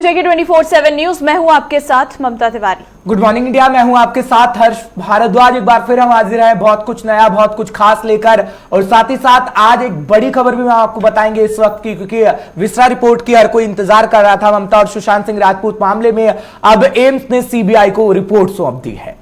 जेके 24/7 news, मैं हूं आपके साथ ममता तिवारी। गुड मॉर्निंग इंडिया, मैं हूं आपके साथ हर्ष भारद्वाज। एक बार फिर हम हाजिर हैं बहुत कुछ नया, बहुत कुछ खास लेकर, और साथ ही साथ आज एक बड़ी खबर भी हम आपको बताएंगे इस वक्त की, क्योंकि विस्रा रिपोर्ट की हर कोई इंतजार कर रहा था। ममता और सुशांत सिंह राजपूत मामले में अब एम्स ने सीबीआई को रिपोर्ट सौंप दी है।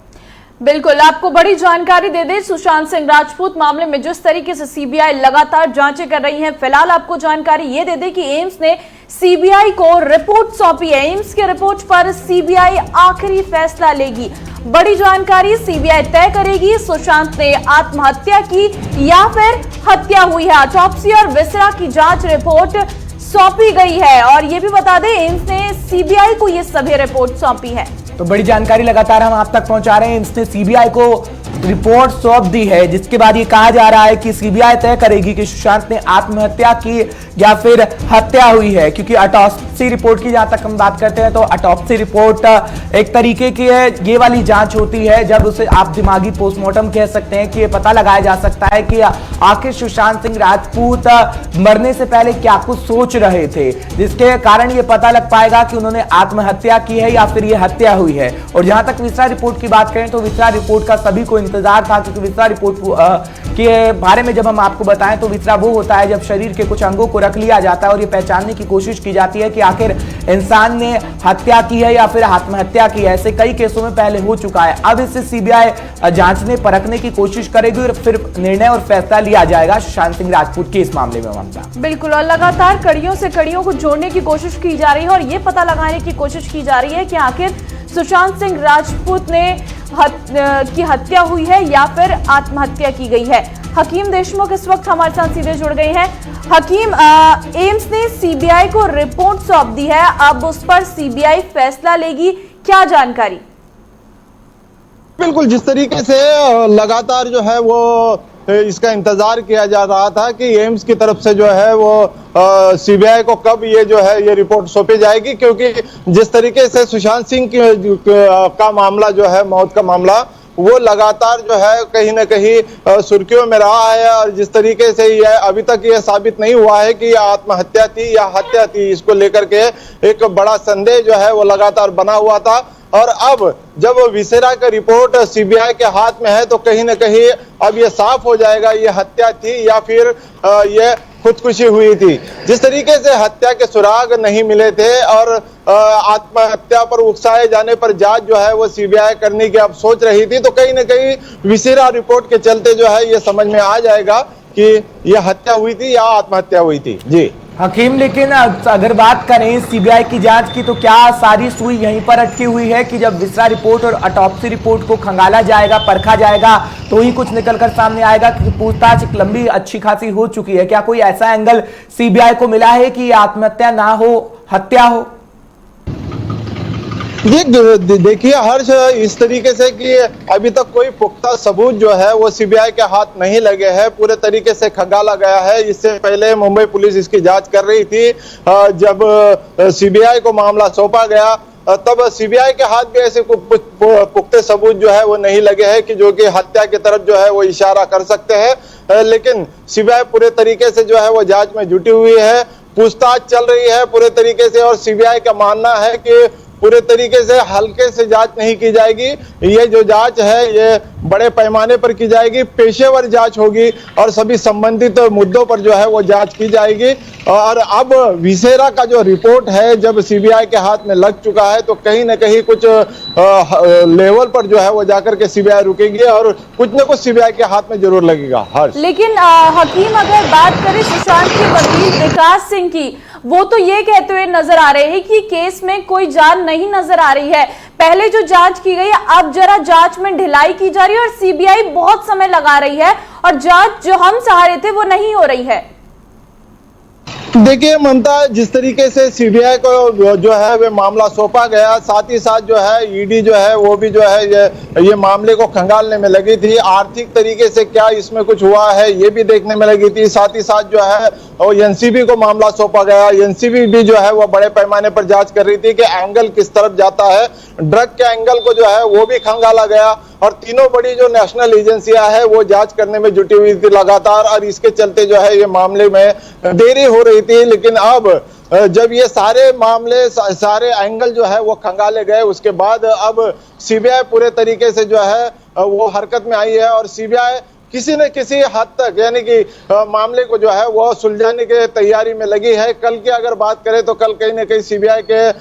बिल्कुल, आपको बड़ी जानकारी दे दें, सुशांत सिंह राजपूत मामले में जिस तरीके से सीबीआई लगातार जांचें कर रही है, फिलहाल आपको जानकारी ये दे दें कि एम्स ने सीबीआई को रिपोर्ट सौंपी है। एम्स की रिपोर्ट पर सीबीआई आखिरी फैसला लेगी। बड़ी जानकारी, सीबीआई तय करेगी सुशांत ने आत्महत्या की या फिर हत्या हुई है। ऑटोप्सी और विसरा की जांच रिपोर्ट सौंपी गई है, और ये भी बता दें एम्स ने सीबीआई को ये सभी रिपोर्ट सौंपी है। तो बड़ी जानकारी लगातार हम आप तक पहुंचा रहे हैं। इसने सीबीआई को रिपोर्ट सौंप दी है, जिसके बाद ये कहा जा रहा है कि सीबीआई तय करेगी कि सुशांत ने आत्महत्या की या फिर हत्या हुई है। क्योंकि ऑटोप्सी रिपोर्ट की जहां तक हम बात करते हैं, तो ऑटोप्सी रिपोर्ट एक तरीके की है, ये वाली जांच होती है जब उसे आप दिमागी पोस्टमार्टम कह सकते हैं, कि ये पता लगाया जा सकता है कि आखिर सुशांत सिंह राजपूत मरने से पहले क्या कुछ सोच रहे थे, जिसके कारण ये पता लग पाएगा कि उन्होंने आत्महत्या की है या फिर ये हत्या हुई है। और जहां तक विस्रा रिपोर्ट की बात करें, तो विस्रा रिपोर्ट का सभी को इंतजार था, क्योंकि विस्रा रिपोर्ट के बारे में जब हम आपको बताएं, तो विस्रा वो होता है जब शरीर के कुछ अंगों को रख लिया जाता है और ये पहचानने की कोशिश की जाती है कि आखिर इंसान ने हत्या की है या फिर आत्महत्या की है। ऐसे कई केसों में पहले हो चुका है। अब इसे सीबीआई जांचने परखने की कोशिश करेगी और फिर निर्णय और फैसला लिया जाएगा सुशांत सिंह राजपूत के इस मामले में। ममता, बिल्कुल, और लगातार कड़ियों से कड़ियों को जोड़ने की कोशिश की जा रही है और ये पता लगाने की कोशिश की जा रही है कि आखिर सुशांत सिंह राजपूत ने की हत्या हुई है या फिर आत्महत्या की गई है। हकीम देशमुख इस वक्त हमारे साथ सीधे जुड़ गए हैं। हकीम, एम्स ने सीबीआई को रिपोर्ट सौंप दी है, अब उस पर सीबीआई फैसला लेगी, क्या जानकारी? बिल्कुल, जिस तरीके से लगातार जो है वो इसका इंतजार किया जा रहा था कि एम्स की तरफ से जो है वो सीबीआई को कब ये जो है ये रिपोर्ट सौंपी जाएगी, क्योंकि जिस तरीके से सुशांत सिंह का मामला जो है, मौत का मामला, वो लगातार जो है कहीं ना कहीं सुर्खियों में रहा है। और जिस तरीके से ये अभी तक ये साबित नहीं हुआ है कि आत्महत्या थी या हत्या थी, इसको लेकर के एक बड़ा संदेह जो है वो लगातार बना हुआ था। और अब जब विसेरा का रिपोर्ट सीबीआई के हाथ में है, तो कहीं ना कहीं अब ये साफ हो जाएगा ये हत्या थी या फिर ये खुदकुशी हुई थी। जिस तरीके से हत्या के सुराग नहीं मिले थे और आत्महत्या पर उकसाए जाने पर जांच जो है वो सीबीआई करने की अब सोच रही थी, तो कहीं ना कहीं विसेरा रिपोर्ट के चलते जो है ये समझ में आ जाएगा कि ये हत्या हुई थी या आत्महत्या हुई थी। जी हकीम, लेकिन अगर बात करें सीबीआई की जांच की, तो क्या सारी सुई यहीं पर अटकी हुई है कि जब विस्रा रिपोर्ट और ऑटोप्सी रिपोर्ट को खंगाला जाएगा, परखा जाएगा, तो ही कुछ निकलकर सामने आएगा? क्योंकि पूछताछ एक लंबी अच्छी खासी हो चुकी है। क्या कोई ऐसा एंगल सीबीआई को मिला है कि आत्महत्या ना हो, हत्या हो? देखिए हर्ष, इस तरीके से कि अभी तक कोई पुख्ता सबूत जो है वो सीबीआई के हाथ नहीं लगे हैं, पूरे तरीके से खंगाला गया है। इससे पहले मुंबई पुलिस इसकी जांच कर रही थी। जब सीबीआई को मामला सौंपा गया, तब सीबीआई के हाथ भी ऐसे पुख्ते सबूत जो है वो नहीं लगे हैं कि जो कि हत्या की तरफ जो है वो इशारा कर सकते हैं। लेकिन सीबीआई पूरे तरीके से जो है वो जांच में जुटी हुई है, पूछताछ चल रही है पूरे तरीके से। और सीबीआई का मानना है कि पूरे तरीके से हल्के से जांच नहीं की जाएगी, ये जो जांच है ये बड़े पैमाने पर की जाएगी, पेशेवर जांच होगी और सभी संबंधित मुद्दों पर जो है वो जांच की जाएगी। और अब विसेरा का जो रिपोर्ट है जब सीबीआई के हाथ में लग चुका है, तो कहीं ना कहीं कुछ लेवल पर जो है वो जाकर के सीबीआई रुकेगी और कुछ न कुछ सीबीआई के हाथ में जरूर लगेगा। हर्ष, लेकिन हकीम, अगर बात करें सुशांत के वकील विकास सिंह की, वो तो ये कहते हुए नजर आ रहे हैं कि केस में कोई जान नहीं नजर आ रही है। पहले जो जांच की गई, अब जरा जांच में ढिलाई की जा रही है और सीबीआई बहुत समय लगा रही है और जांच जो हम चाह रहे थे वो नहीं हो रही है। देखिए ममता, जिस तरीके से सीबीआई को जो है वे मामला सौंपा गया, साथ ही साथ जो है ईडी जो है वो भी जो है ये मामले को खंगालने में लगी थी। आर्थिक तरीके से क्या इसमें कुछ हुआ है ये भी देखने में लगी थी। साथ ही साथ जो है और एनसीबी को मामला सौंपा गया, एनसीबी भी जो है वो बड़े पैमाने पर जांच कर रही थी कि एंगल किस तरफ जाता है। ड्रग के एंगल को जो है वो भी खंगाला गया और तीनों बड़ी जो नेशनल एजेंसियां है वो जांच करने में जुटी हुई थी लगातार। और इसके चलते जो है ये मामले में देरी हो रही थी, लेकिन अब जब ये सारे मामले सारे एंगल जो है वो खंगाले गए, उसके बाद अब सीबीआई पूरे तरीके से जो है वो हरकत में आई है और सीबीआई किसी न किसी हद तक यानी कि मामले को जो है वो सुलझाने की तैयारी में लगी है। कल की अगर बात करें तो कल कहीं न कहीं सीबीआई के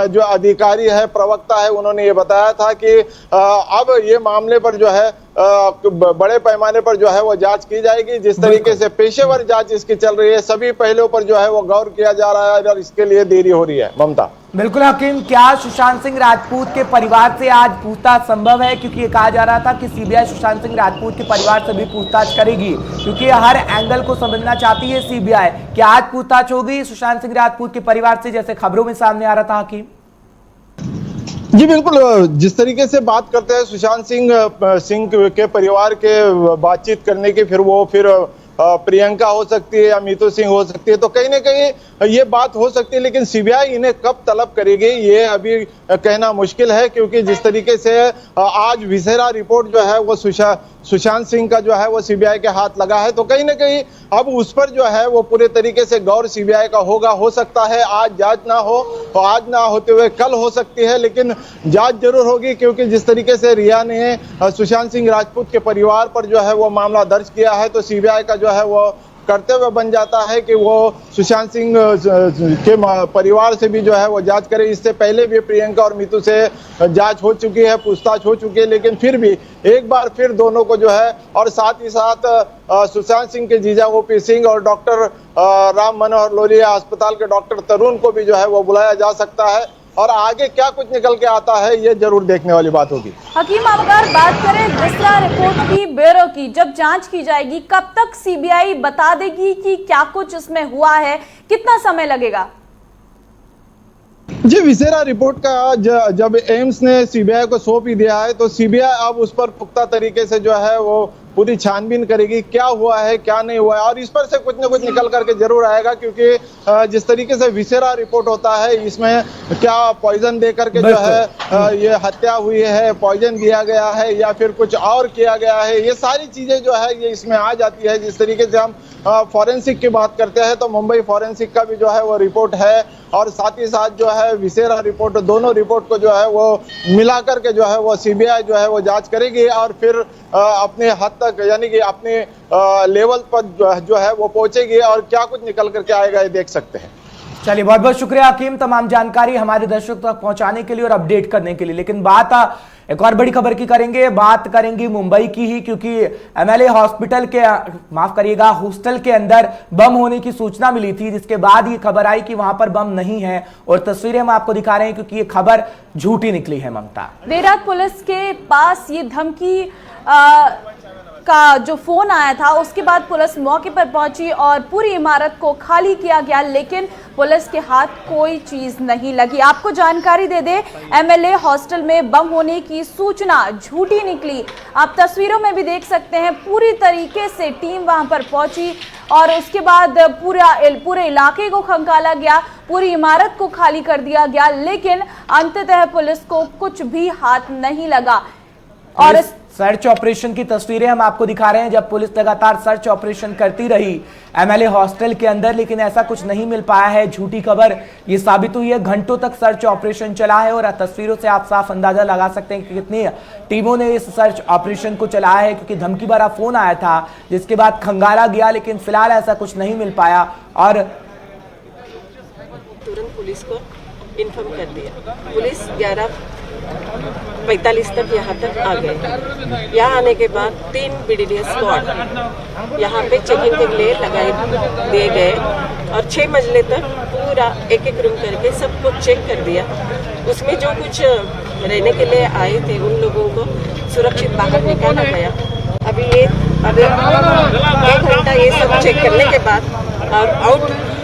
जो अधिकारी है, प्रवक्ता है, उन्होंने ये बताया था कि अब ये मामले पर जो है बड़े पैमाने पर जो है वो जांच की जाएगी। जिस तरीके से पेशेवर जांच इसकी चल रही है, सभी पहलुओं पर जो है वो गौर किया जा रहा है और इसके लिए देरी हो रही है। ममता। बिल्कुल हकीम, क्या सुशांत सिंह राजपूत के परिवार से आज पूछताछ संभव है? क्योंकि ये कहा जा रहा था कि सीबीआई सुशांत सिंह राजपूत के परिवार से भी पूछताछ करेगी, क्योंकि हर एंगल को समझना चाहती है सीबीआई। क्या आज पूछताछ होगी सुशांत सिंह राजपूत के परिवार से, जैसे खबरों में सामने आ रहा था हकीम? जी बिल्कुल, जिस तरीके से बात करते हैं सुशांत सिंह के परिवार के बातचीत करने की, फिर प्रियंका हो सकती है या मीतू सिंह हो सकती है, तो कहीं ना कहीं ये बात हो सकती है, लेकिन सीबीआई इन्हें कब तलब करेगी ये अभी कहना मुश्किल है। क्योंकि जिस तरीके से आज विसेरा रिपोर्ट जो है वो सुशांत सिंह का जो है वो सीबीआई के हाथ लगा है, तो कहीं ना कहीं अब उस पर जो है वो पूरे तरीके से गौर सीबीआई का होगा। हो सकता है आज जांच ना हो, तो आज ना होते हुए कल हो सकती है, लेकिन जांच जरूर होगी। क्योंकि जिस तरीके से रिया ने सुशांत सिंह राजपूत के परिवार पर जो है वो मामला दर्ज किया है, तो सीबीआई का जो है वो कर्तव्य बन जाता है कि वो सुशांत सिंह के परिवार से भी जो है वो जांच करे। इससे पहले भी प्रियंका और मीतू से जांच हो चुकी है, पूछताछ हो चुकी है, लेकिन फिर भी एक बार फिर दोनों को जो है, और साथ ही साथ सुशांत सिंह के जीजा ओपी सिंह और डॉक्टर राम मनोहर लोहिया अस्पताल के डॉक्टर तरुण को भी जो है वो बुलाया जा सकता है। और आगे क्या कुछ निकल के आता है ये जरूर देखने वाली बात होगी। हकीम, अगर बात करें विसेरा रिपोर्ट की, ब्यूरो की, जब जांच की जाएगी कब तक सीबीआई बता देगी कि क्या कुछ इसमें हुआ है? कितना समय लगेगा? जी, विसेरा रिपोर्ट का जब एम्स ने सीबीआई को सौंप ही दिया है, तो सीबीआई अब उस पर पुख्ता तरीके से जो है वो पूरी छानबीन करेगी, क्या हुआ है क्या नहीं हुआ है, और इस पर से कुछ ना कुछ निकल करके जरूर आएगा। क्योंकि जिस तरीके से विसेरा रिपोर्ट होता है, इसमें क्या पॉइजन दे करके जो है ये हत्या हुई है, पॉइजन दिया गया है या फिर कुछ और किया गया है, ये सारी चीजें जो है ये इसमें आ जाती है। जिस तरीके से हम फॉरेंसिक की बात करते हैं तो मुंबई फॉरेंसिक का भी जो है वो रिपोर्ट है, और साथ ही साथ जो है विसेरा रिपोर्ट, दोनों रिपोर्ट को जो है वो मिला करके जो है वो सीबीआई जो है वो जांच करेगी और फिर अपने हद तक यानी कि अपने लेवल पर जो है वो पहुंचेगी, और क्या कुछ निकल करके आएगा ये देख सकते हैं। चलिए, बहुत बहुत शुक्रिया हकीम तमाम जानकारी हमारे दर्शकों तक पहुंचाने के लिए और अपडेट करने के लिए। लेकिन बात एक और बड़ी खबर की करेंगे, बात करेंगे मुंबई की ही, क्योंकि एमएलए हॉस्पिटल के माफ करिएगा हॉस्टल के अंदर बम होने की सूचना मिली थी, जिसके बाद ये खबर आई कि वहां पर बम नहीं है, और तस्वीरें हम आपको दिखा रहे हैं क्योंकि ये खबर झूठी निकली है। ममता, देर रात पुलिस के पास ये धमकी का जो फोन आया था, उसके बाद पुलिस मौके पर पहुंची और पूरी इमारत को खाली किया गया, लेकिन पुलिस के हाथ कोई चीज नहीं लगी। आपको जानकारी दे दे, एमएलए हॉस्टल में बम होने की सूचना झूठी निकली। आप तस्वीरों में भी देख सकते हैं, पूरी तरीके से टीम वहां पर पहुंची और उसके बाद पूरे इलाके को खंगाला गया, पूरी इमारत को खाली कर दिया गया, लेकिन अंततः पुलिस को कुछ भी हाथ नहीं लगा। और सर्च ऑपरेशन की तस्वीरें हम आपको दिखा रहे हैं, जब पुलिस लगातार सर्च ऑपरेशन करती रही एमएलए हॉस्टल के अंदर, लेकिन ऐसा कुछ नहीं मिल पाया है। झूठी खबर ये साबित हुई है। घंटों तक सर्च ऑपरेशन चला है और तस्वीरों से आप साफ अंदाजा लगा सकते हैं कि कितनी टीमों ने इस सर्च ऑपरेशन को चलाया है, क्योंकि धमकी भरा फोन आया था जिसके बाद खंगाला गया, लेकिन फिलहाल ऐसा कुछ नहीं मिल पाया और तुरंत पुलिस को इन्फॉर्म कर दिया। पुलिस 11:45 तक यहाँ तक आ गए। यहाँ आने के बाद 3 BDDS स्क्वाड यहाँ पे चेकिंग के लिए दिए गए और 6 मंजिले तक पूरा एक एक रूम करके सब कुछ चेक कर दिया। उसमें जो कुछ रहने के लिए आए थे उन लोगों को सुरक्षित बाहर निकाला गया। अभी 1 घंटा ये सब चेक करने के बाद और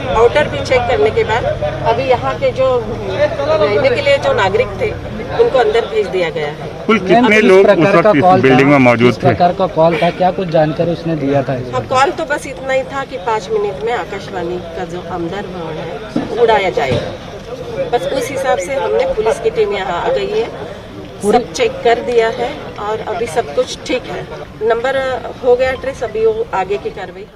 आउटर भी चेक करने के बाद अभी यहाँ के जो रहने के लिए जो नागरिक थे उनको अंदर भेज दिया गया है। कुल कितने लोग उस वक्त इस बिल्डिंग में मौजूद थे? प्रकार का कॉल था, क्या कुछ जानकारी उसने दिया था? हाँ, कॉल तो बस इतना ही था कि 5 मिनट में आकाशवाणी का जो आमदार भवन है उड़ाया जाएगा। बस उस हिसाब से हमने पुलिस की टीम यहाँ आ गई है, सब चेक कर दिया है और अभी सब कुछ ठीक है। नंबर हो गया ट्रेस, अभी वो आगे की कार्रवाई।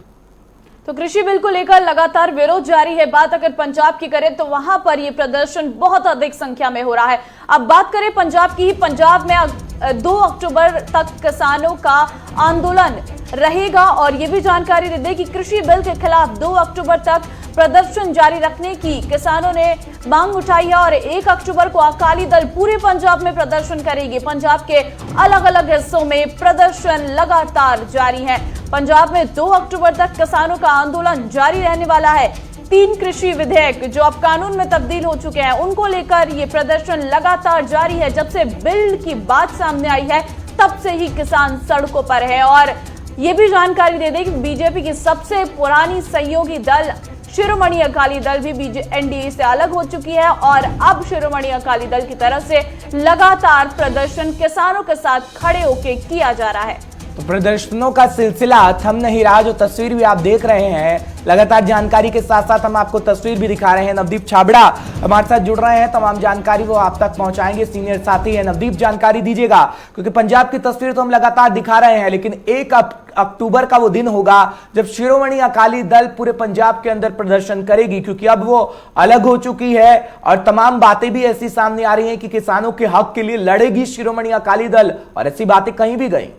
तो कृषि बिल को लेकर लगातार विरोध जारी है। बात अगर पंजाब की करें तो वहां पर यह प्रदर्शन बहुत अधिक संख्या में हो रहा है। अब बात करें पंजाब की, पंजाब में 2 अक्टूबर तक किसानों का आंदोलन रहेगा और ये भी जानकारी दे दें कि कृषि बिल के खिलाफ 2 अक्टूबर तक प्रदर्शन जारी रखने की किसानों ने मांग उठाई है और 1 अक्टूबर को अकाली दल पूरे पंजाब में प्रदर्शन करेगी। पंजाब के अलग अलग हिस्सों में प्रदर्शन लगातार जारी है। पंजाब में 2 अक्टूबर तक किसानों का आंदोलन जारी रहने वाला है। 3 कृषि विधेयक जो अब कानून में तब्दील हो चुके हैं, उनको लेकर ये प्रदर्शन लगातार जारी है। जब से बिल की बात सामने आई है तब से ही किसान सड़कों पर है। और ये भी जानकारी दे दें कि बीजेपी की सबसे पुरानी सहयोगी दल शिरोमणि अकाली दल भी एनडीए से अलग हो चुकी है और अब शिरोमणि अकाली दल की तरफ से लगातार प्रदर्शन किसानों के साथ खड़े होकर किया जा रहा है। तो प्रदर्शनों का सिलसिला थम नहीं रहा। जो तस्वीर भी आप देख रहे हैं, लगातार जानकारी के साथ साथ हम आपको तस्वीर भी दिखा रहे हैं। नवदीप छाबड़ा हमारे साथ जुड़ रहे हैं, तमाम जानकारी वो आप तक पहुंचाएंगे। सीनियर साथी है नवदीप, जानकारी दीजिएगा, क्योंकि पंजाब की तस्वीर तो हम लगातार दिखा रहे हैं, लेकिन 1 अक्टूबर का वो दिन होगा जब शिरोमणि अकाली दल पूरे पंजाब के अंदर प्रदर्शन करेगी, क्योंकि अब वो अलग हो चुकी है और तमाम बातें भी ऐसी सामने आ रही हैं कि किसानों के हक के लिए लड़ेगी शिरोमणि अकाली दल, और ऐसी बातें कहीं भी गई।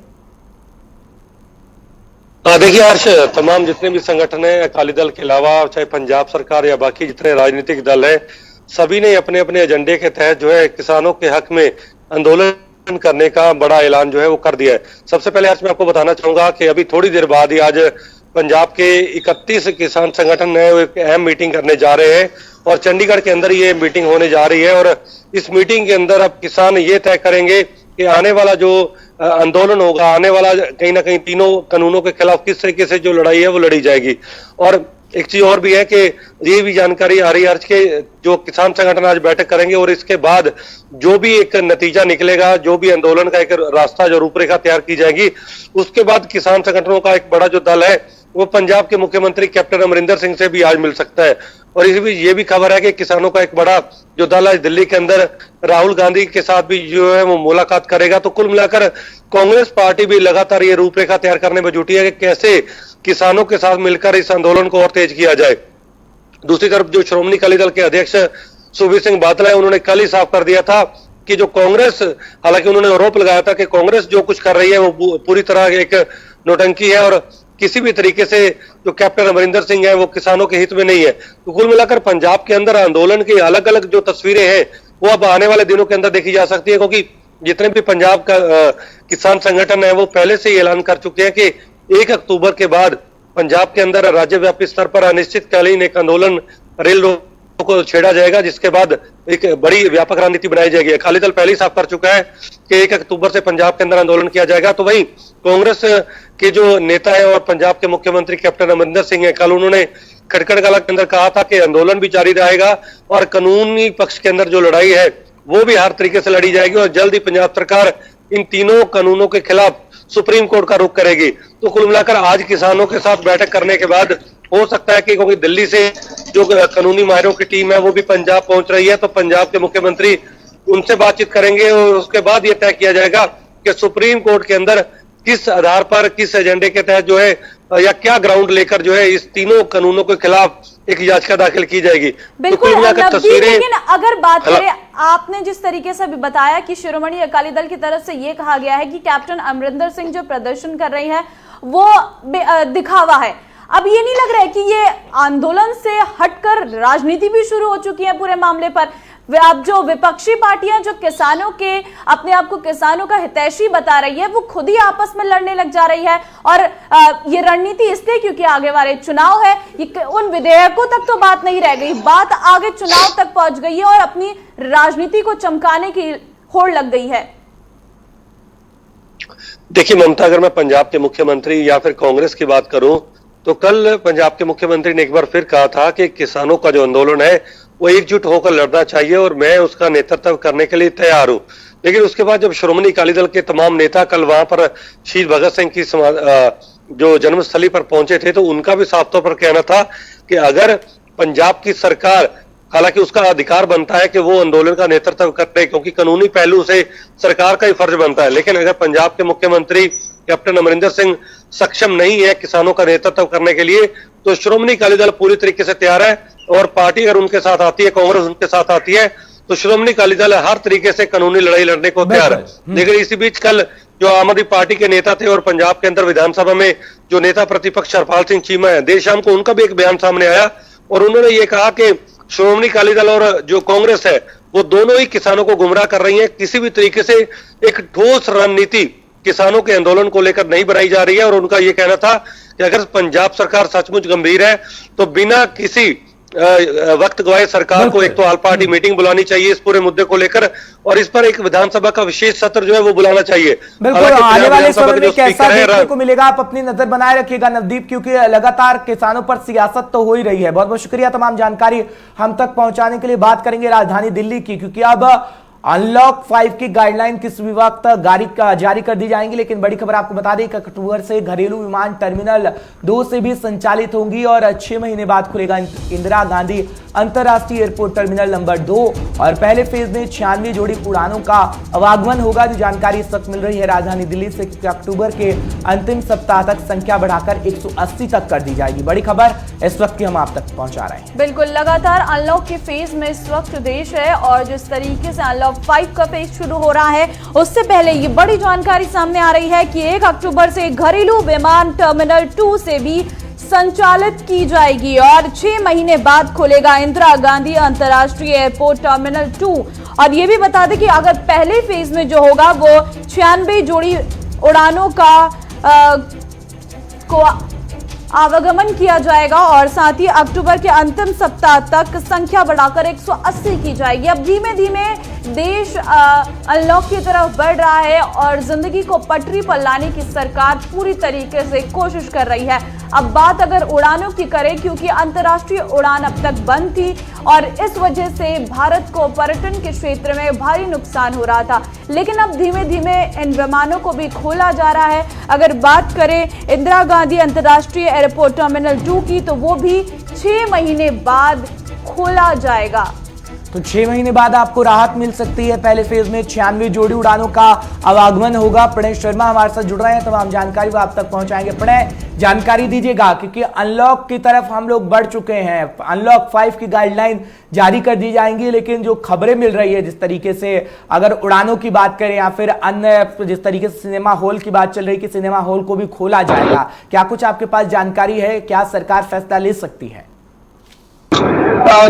देखिए हर्ष, तमाम जितने भी संगठन हैं अकाली दल के अलावा, चाहे पंजाब सरकार या बाकी जितने राजनीतिक दल हैं, सभी ने अपने अपने एजेंडे के तहत जो है किसानों के हक में आंदोलन करने का बड़ा ऐलान जो है वो कर दिया है। सबसे पहले आज मैं आपको बताना चाहूंगा कि अभी थोड़ी देर बाद ही आज पंजाब के 31 किसान संगठन है वो एक अहम मीटिंग करने जा रहे हैं और चंडीगढ़ के अंदर ये मीटिंग होने जा रही है। और इस मीटिंग के अंदर अब किसान ये तय करेंगे कि आने वाला जो आंदोलन होगा, आने वाला कहीं ना कहीं तीनों कानूनों के खिलाफ किस तरीके से जो लड़ाई है वो लड़ी जाएगी। और एक चीज और भी है कि ये भी जानकारी आ रही है आज के जो किसान संगठन आज बैठक करेंगे और इसके बाद जो भी एक नतीजा निकलेगा, जो भी आंदोलन का एक रास्ता जो रूपरेखा तैयार की जाएगी, उसके बाद किसान संगठनों का एक बड़ा जो दल है वो पंजाब के मुख्यमंत्री कैप्टन अमरिंदर सिंह से भी आज मिल सकता है। और ये भी खबर है कि किसानों का एक बड़ा जो दल है दिल्ली के अंदर राहुल गांधी के साथ भी जो है वो मुलाकात करेगा। तो कुल मिलाकर कांग्रेस पार्टी भी लगातार ये रूपरेखा तैयार करने में जुटी है कि कैसे किसानों के साथ मिलकर इस आंदोलन को और तेज किया जाए। दूसरी तरफ जो श्रोमणी अकाली दल के अध्यक्ष सुखबीर सिंह बादल है, उन्होंने कल ही साफ कर दिया था कि जो कांग्रेस, हालांकि उन्होंने आरोप लगाया था कि कांग्रेस जो कुछ कर रही है वो पूरी तरह एक नौटंकी है और किसी भी तरीके से जो कैप्टन अमरिंदर सिंह है वो किसानों के हित में नहीं है। तो कुल मिलाकर पंजाब के अंदर आंदोलन की अलग अलग जो तस्वीरें हैं वो अब आने वाले दिनों के अंदर देखी जा सकती है, क्योंकि जितने भी पंजाब का किसान संगठन है वो पहले से ही ऐलान कर चुके हैं कि 1 अक्टूबर के बाद पंजाब के अंदर राज्यव्यापी स्तर पर अनिश्चितकालीन एक आंदोलन रेल को छेड़ा जाएगा, जिसके बाद एक बड़ी व्यापक रणनीति बनाई जाएगी। अकाली दल पहले ही साफ कर चुका है कि 1 अक्टूबर से पंजाब के अंदर आंदोलन किया जाएगा। तो वही कांग्रेस के जो नेता है और पंजाब के मुख्यमंत्री कैप्टन अमरिंदर सिंह है, कल उन्होंने खटखड़ कला के अंदर कहा था कि आंदोलन भी जारी रहेगा और कानूनी पक्ष के अंदर जो लड़ाई है वो भी हर तरीके से लड़ी जाएगी और जल्द ही पंजाब सरकार इन तीनों कानूनों के खिलाफ सुप्रीम कोर्ट का रुख करेगी। तो कुल मिलाकर आज किसानों के साथ बैठक करने के बाद हो सकता है कि क्योंकि दिल्ली से जो कानूनी माहिरों की टीम है वो भी पंजाब पहुंच रही है, तो पंजाब के मुख्यमंत्री उनसे बातचीत करेंगे और उसके बाद ये तय किया जाएगा कि सुप्रीम कोर्ट के अंदर किस आधार पर, किस एजेंडे के तहत जो है या क्या ग्राउंड लेकर जो है इस तीनों कानूनों के खिलाफ एक याचिका दाखिल की जाएगी। बिल्कुल, तो लेकिन अगर बात करें, आपने जिस तरीके से भी बताया कि शिरोमणि अकाली दल की तरफ से ये कहा गया है कि कैप्टन अमरिंदर सिंह जो प्रदर्शन कर रही है वो दिखावा है। अब ये नहीं लग रहा है कि ये आंदोलन से हटकर राजनीति भी शुरू हो चुकी है पूरे मामले पर? अब जो विपक्षी पार्टियां जो किसानों के अपने आप को किसानों का हितैषी बता रही है वो खुद ही आपस में लड़ने लग जा रही है और ये रणनीति इसलिए क्योंकि आगे वाले चुनाव है। उन विधेयकों तक तो बात नहीं रह गई, बात आगे चुनाव तक पहुंच गई है और अपनी राजनीति को चमकाने की होड़ लग गई है। देखिए ममता, अगर मैं पंजाब के मुख्यमंत्री या फिर कांग्रेस की बात करूं तो कल पंजाब के मुख्यमंत्री ने एक बार फिर कहा था कि किसानों का जो आंदोलन है वो एकजुट होकर लड़ना चाहिए और मैं उसका नेतृत्व करने के लिए तैयार हूं। लेकिन उसके बाद जब श्रोमणी अकाली दल के तमाम नेता कल वहां पर शहीद भगत सिंह की जो जन्मस्थली पर पहुंचे थे तो उनका भी साफ तौर पर कहना था कि अगर पंजाब की सरकार हालांकि उसका अधिकार बनता है कि वो आंदोलन का नेतृत्व करे, क्योंकि कानूनी पहलू से सरकार का ही फर्ज बनता है। लेकिन अगर पंजाब के मुख्यमंत्री कैप्टन अमरिंदर सिंह सक्षम नहीं है किसानों का नेतृत्व करने के लिए, तो श्रोमणी अकाली दल पूरी तरीके से तैयार है। और पार्टी अगर उनके साथ आती है, कांग्रेस उनके साथ आती है, तो श्रोमणी अकाली दल हर तरीके से कानूनी लड़ाई लड़ने को तैयार है। लेकिन इसी बीच कल जो आम आदमी पार्टी के नेता थे और पंजाब के अंदर विधानसभा में जो नेता प्रतिपक्ष हरपाल सिंह चीमा है, देर शाम को उनका भी एक बयान सामने आया और उन्होंने ये कहा कि श्रोमणी अकाली दल और जो कांग्रेस है वो दोनों ही किसानों को गुमराह कर रही है। किसी भी तरीके से एक ठोस रणनीति किसानों के आंदोलन को लेकर नहीं बनाई जा रही है। और उनका यह कहना था कि अगर पंजाब सरकार सचमुच गंभीर है तो बिना किसी वक्त गवाए सरकार को एक तो ऑल पार्टी मीटिंग बुलानी चाहिए इस पूरे मुद्दे को लेकर, और इस पर एक विधानसभा का विशेष सत्र जो है वो बुलाना चाहिए। बिल्कुल, आने वाले समय में कैसा देखने को मिलेगा, आप अपनी नजर बनाए रखिएगा नवदीप, क्योंकि लगातार किसानों पर सियासत तो हो ही रही है। बहुत बहुत शुक्रिया तमाम जानकारी हम तक पहुंचाने के लिए। बात करेंगे राजधानी दिल्ली की, क्योंकि अब अनलॉक 5 की गाइडलाइन किस विभाग तक जारी कर दी जाएंगी। लेकिन बड़ी खबर आपको बता दें कि अक्टूबर से घरेलू विमान टर्मिनल 2 से भी संचालित होंगी और 6 महीने बाद खुलेगा इंदिरा गांधी अंतरराष्ट्रीय एयरपोर्ट टर्मिनल नंबर 2 और पहले फेज में 96 जोड़ी उड़ानों का आवागमन होगा। जो जानकारी इस वक्त मिल रही है राजधानी दिल्ली से, अक्टूबर के अंतिम सप्ताह तक संख्या बढ़ाकर 180 तक कर दी जाएगी। बड़ी खबर इस वक्त की हम आप तक पहुंचा रहे हैं। बिल्कुल, लगातार अनलॉक के फेज में इस वक्त देश है और जिस तरीके से अनलॉक 5 का फेज शुरू हो रहा है, उससे पहले ये बड़ी जानकारी सामने आ रही है कि 1 अक्टूबर से घरेलू विमान टर्मिनल 2 से भी संचालित की जाएगी और 6 महीने बाद खुलेगा इंदिरा गांधी अंतरराष्ट्रीय एयरपोर्ट टर्मिनल 2। और ये भी बता दें कि अगर पहले फेज में जो होगा वो 96 जोड़ी उड़ानों को आवागमन किया जाएगा और साथ ही अक्टूबर के अंतिम सप्ताह तक संख्या बढ़ाकर 180 की जाएगी। अब धीमे धीमे देश अनलॉक की तरफ बढ़ रहा है और जिंदगी को पटरी पर लाने की सरकार पूरी तरीके से कोशिश कर रही है। अब बात अगर उड़ानों की करें, क्योंकि अंतर्राष्ट्रीय उड़ान अब तक बंद थी और इस वजह से भारत को पर्यटन के क्षेत्र में भारी नुकसान हो रहा था, लेकिन अब धीमे धीमे इन विमानों को भी खोला जा रहा है। अगर बात करें इंदिरा गांधी अंतर्राष्ट्रीय एयरपोर्ट टर्मिनल 2 की, तो वो भी 6 महीने बाद खोला जाएगा। तो 6 महीने बाद आपको राहत मिल सकती है। पहले फेज में 96 जोड़ी उड़ानों का आवागमन होगा। प्रणय शर्मा हमारे साथ जुड़ रहे हैं, तमाम जानकारी वो आप तक पहुंचाएंगे। प्रणय, जानकारी दीजिएगा, क्योंकि अनलॉक की तरफ हम लोग बढ़ चुके हैं, अनलॉक 5 की गाइडलाइन जारी कर दी जाएंगी, लेकिन जो खबरें मिल रही है जिस तरीके से अगर उड़ानों की बात करें या फिर अन्य जिस तरीके से सिनेमा हॉल की बात चल रही है कि सिनेमा हॉल को भी खोला जाएगा, क्या कुछ आपके पास जानकारी है? क्या सरकार फैसला ले सकती है?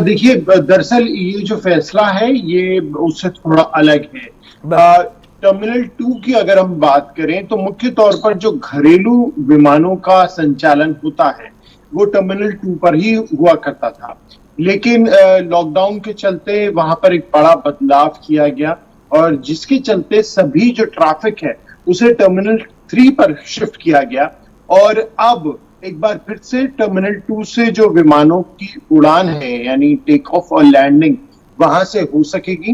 देखिए, दरअसल ये जो फैसला है ये उससे थोड़ा अलग है। टर्मिनल 2 की अगर हम बात करें तो मुख्य तौर पर जो घरेलू विमानों का संचालन होता है वो टर्मिनल 2 पर ही हुआ करता था, लेकिन लॉकडाउन के चलते वहां पर एक बड़ा बदलाव किया गया और जिसके चलते सभी जो ट्रैफिक है उसे टर्मिनल 3 पर शिफ्ट किया गया। और अब एक बार फिर से टर्मिनल 2 से जो विमानों की उड़ान है, यानी टेक ऑफ और लैंडिंग वहां से हो सकेगी।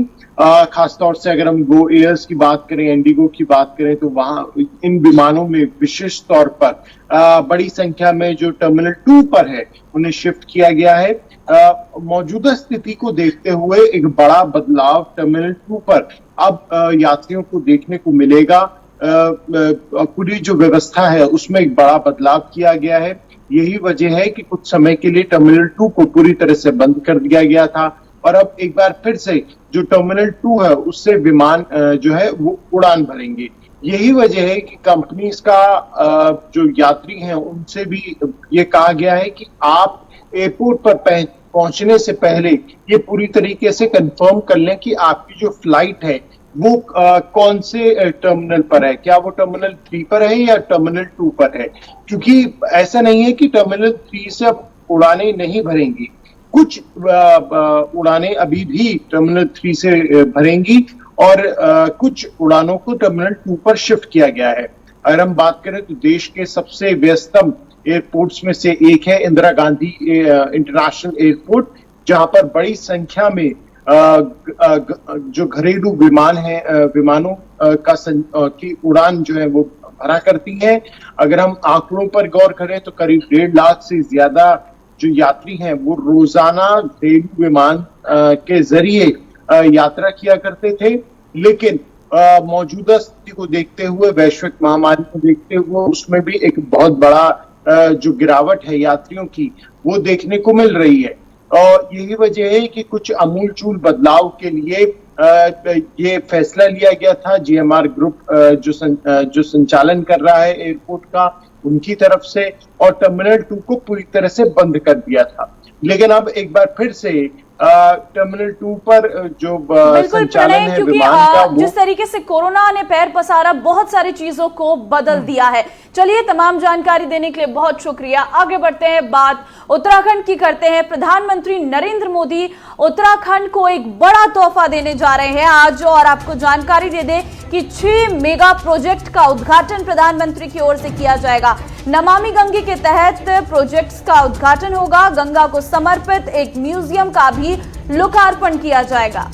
खासतौर से अगर हम गो एयर्स की बात करें, इंडिगो की बात करें, तो वहां इन विमानों में विशेष तौर पर बड़ी संख्या में जो टर्मिनल 2 पर है उन्हें शिफ्ट किया गया है। मौजूदा स्थिति को देखते हुए एक बड़ा बदलाव टर्मिनल 2 पर अब यात्रियों को देखने को मिलेगा। पूरी जो व्यवस्था है उसमें एक बड़ा बदलाव किया गया है। यही वजह है कि कुछ समय के लिए टर्मिनल 2 को पूरी तरह से बंद कर दिया गया था और अब एक बार फिर से जो टर्मिनल 2 है उससे विमान जो है वो उड़ान भरेंगे। यही वजह है कि कंपनीज का जो यात्री हैं उनसे भी ये कहा गया है कि आप एयरपोर्ट पर पहुंचने से पहले ये पूरी तरीके से कंफर्म कर लें कि आपकी जो फ्लाइट है वो कौन से टर्मिनल पर है, क्या वो टर्मिनल 3 पर है या टर्मिनल 2 पर है, क्योंकि ऐसा नहीं है कि टर्मिनल 3 से अब उड़ानें नहीं भरेंगी। कुछ उड़ानें अभी भी टर्मिनल 3 से भरेंगी और कुछ उड़ानों को टर्मिनल 2 पर शिफ्ट किया गया है। अगर हम बात करें तो देश के सबसे व्यस्तम एयरपोर्ट्स में से एक है इंदिरा गांधी इंटरनेशनल एयरपोर्ट, जहां पर बड़ी संख्या में जो घरेलू विमान है विमानों की उड़ान जो है वो भरा करती है। अगर हम आंकड़ों पर गौर करें तो करीब 1.5 लाख से ज्यादा जो यात्री हैं वो रोजाना घरेलू विमान के जरिए यात्रा किया करते थे, लेकिन मौजूदा स्थिति को देखते हुए, वैश्विक महामारी को देखते हुए, उसमें भी एक बहुत बड़ा जो गिरावट है यात्रियों की वो देखने को मिल रही है। और यही वजह है कि कुछ अमूलचूल बदलाव के लिए ये फैसला लिया गया था। GMR ग्रुप जो संचालन कर रहा है एयरपोर्ट का, उनकी तरफ से, और टर्मिनल 2 को पूरी तरह से बंद कर दिया था। लेकिन अब एक बार फिर से टर्मिनल 2 पर जो संचालन है विमान का, जिस तरीके से कोरोना ने पैर पसारा, बहुत सारी चीजों को बदल दिया है। चलिए, तमाम जानकारी देने के लिए बहुत शुक्रिया। आगे बढ़ते हैं, बात उत्तराखंड की करते हैं। प्रधानमंत्री नरेंद्र मोदी उत्तराखंड को एक बड़ा तोहफा देने जा रहे हैं आज, और आपको जानकारी दे दें कि 6 मेगा प्रोजेक्ट का उद्घाटन प्रधानमंत्री की ओर से किया जाएगा। नमामि गंगे के तहत प्रोजेक्ट्स का उद्घाटन होगा। गंगा को समर्पित एक म्यूजियम का भी लोकार्पण किया जाएगा।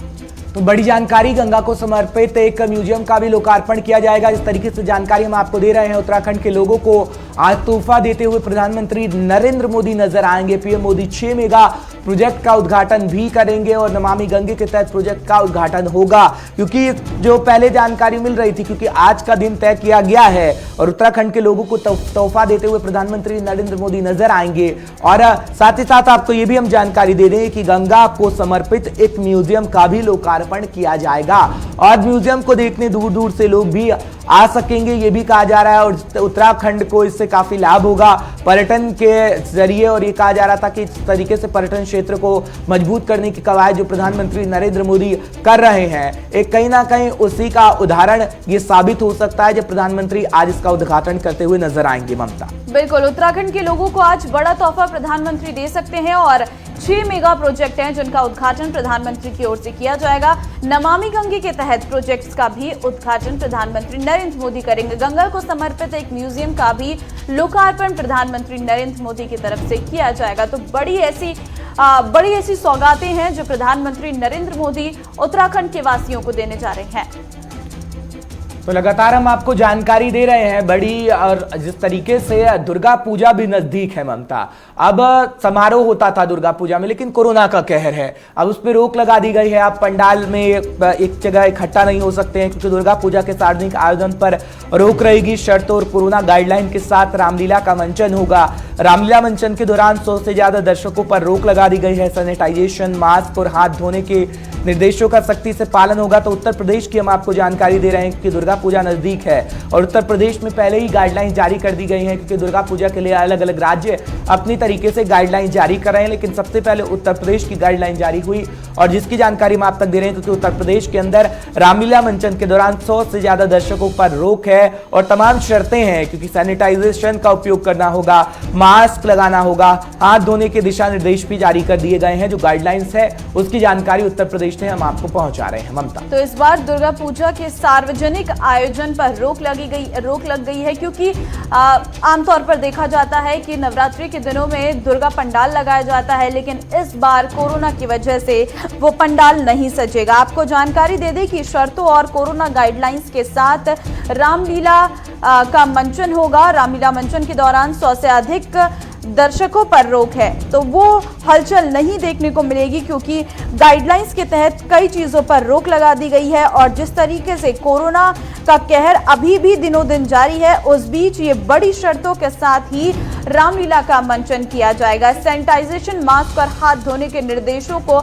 तो बड़ी जानकारी, गंगा को समर्पित एक म्यूजियम का भी लोकार्पण किया जाएगा। इस तरीके से जानकारी हम आपको दे रहे हैं। उत्तराखंड के लोगों को आज तोहफा देते हुए प्रधानमंत्री नरेंद्र मोदी नजर आएंगे। पीएम मोदी 6 मेगा प्रोजेक्ट का उद्घाटन भी करेंगे और नमामि गंगे के तहत प्रोजेक्ट का उद्घाटन होगा, क्योंकि जो पहले जानकारी मिल रही थी, क्योंकि आज का दिन तय किया गया है और उत्तराखंड के लोगों को तोहफा देते हुए प्रधानमंत्री नरेंद्र मोदी नजर आएंगे। और साथ ही साथ आपको ये भी हम जानकारी दे दें कि गंगा को समर्पित एक म्यूजियम का भी लोकार्पण किया जाएगा और म्यूजियम को देखने दूर दूर से लोग भी आ सकेंगे, ये भी कहा जा रहा है। और उत्तराखंड को इससे काफी लाभ होगा पर्यटन के जरिए, और ये कहा जा रहा था कि इस तरीके से पर्यटन क्षेत्र को मजबूत करने की कवायद जो प्रधानमंत्री नरेंद्र मोदी कर रहे हैं, एक कहीं ना कहीं उसी का उदाहरण ये साबित हो सकता है जब प्रधानमंत्री आज इसका उद्घाटन करते हुए नजर आएंगे। ममता, बिल्कुल, उत्तराखंड के लोगों को आज बड़ा तोहफा प्रधानमंत्री दे सकते हैं और 6 मेगा प्रोजेक्ट हैं जिनका उद्घाटन प्रधानमंत्री की ओर से किया जाएगा। नमामि गंगे के तहत प्रोजेक्ट्स का भी उद्घाटन प्रधानमंत्री नरेंद्र मोदी करेंगे। गंगा को समर्पित एक म्यूजियम का भी लोकार्पण प्रधानमंत्री नरेंद्र मोदी की तरफ से किया जाएगा। तो बड़ी ऐसी सौगातें हैं जो प्रधानमंत्री नरेंद्र मोदी उत्तराखंड के वासियों को देने जा रहे हैं। तो लगातार हम आपको जानकारी दे रहे हैं बड़ी, और जिस तरीके से दुर्गा पूजा भी नजदीक है ममता। अब समारोह होता था दुर्गा पूजा में, लेकिन कोरोना का कहर है, अब उस पर रोक लगा दी गई है। आप पंडाल में एक जगह इकट्ठा नहीं हो सकते हैं क्योंकि दुर्गा पूजा के सार्वजनिक आयोजन पर रोक रहेगी। शर्तों और कोरोना गाइडलाइन के साथ रामलीला का मंचन होगा। रामलीला मंचन के दौरान 100 से ज्यादा दर्शकों पर रोक लगा दी गई है। सैनिटाइजेशन, मास्क और हाथ धोने के निर्देशों का सख्ती से पालन होगा। तो उत्तर प्रदेश की हम आपको जानकारी दे रहे हैं कि दुर्गा पूजा नजदीक है और उत्तर प्रदेश में पहले ही गाइडलाइन जारी कर दी गई हैं, क्योंकि दुर्गा पूजा के लिए अलग अलग राज्य अपनी तरीके से गाइडलाइन जारी कर रहे हैं, लेकिन सबसे पहले उत्तर प्रदेश की गाइडलाइन जारी हुई और जिसकी जानकारी हम आप तक दे रहे हैं, क्योंकि उत्तर प्रदेश के अंदर रामलीला मंचन के दौरान 100 से ज्यादा दर्शकों पर रोक है और तमाम शर्तें हैं, क्योंकि सैनिटाइजेशन का उपयोग करना होगा, मास्क लगाना होगा, हाथ धोने के दिशा निर्देश भी जारी कर दिए गए हैं। जो गाइडलाइंस है उसकी जानकारी उत्तर प्रदेश ने हम आपको पहुंचा रहे हैं। ममता, तो इस बार दुर्गा पूजा के सार्वजनिक आयोजन पर रोक लग गई है, क्योंकि आमतौर पर देखा जाता है कि नवरात्रि के दिनों में दुर्गा पंडाल लगाया जाता है, लेकिन इस बार कोरोना की वजह से वो पंडाल नहीं सजेगा। आपको जानकारी दे दें कि शर्तों और कोरोना गाइडलाइंस के साथ रामलीला का मंचन होगा। रामलीला मंचन के दौरान 100 से अधिक दर्शकों पर रोक है, तो वो हलचल नहीं देखने को मिलेगी, क्योंकि गाइडलाइंस के तहत कई चीजों पर रोक लगा दी गई है। और जिस तरीके से कोरोना का कहर अभी भी दिनों दिन जारी है, उस बीच ये बड़ी शर्तों के साथ ही रामलीला का मंचन किया जाएगा। सैनिटाइजेशन, मास्क और हाथ धोने के निर्देशों को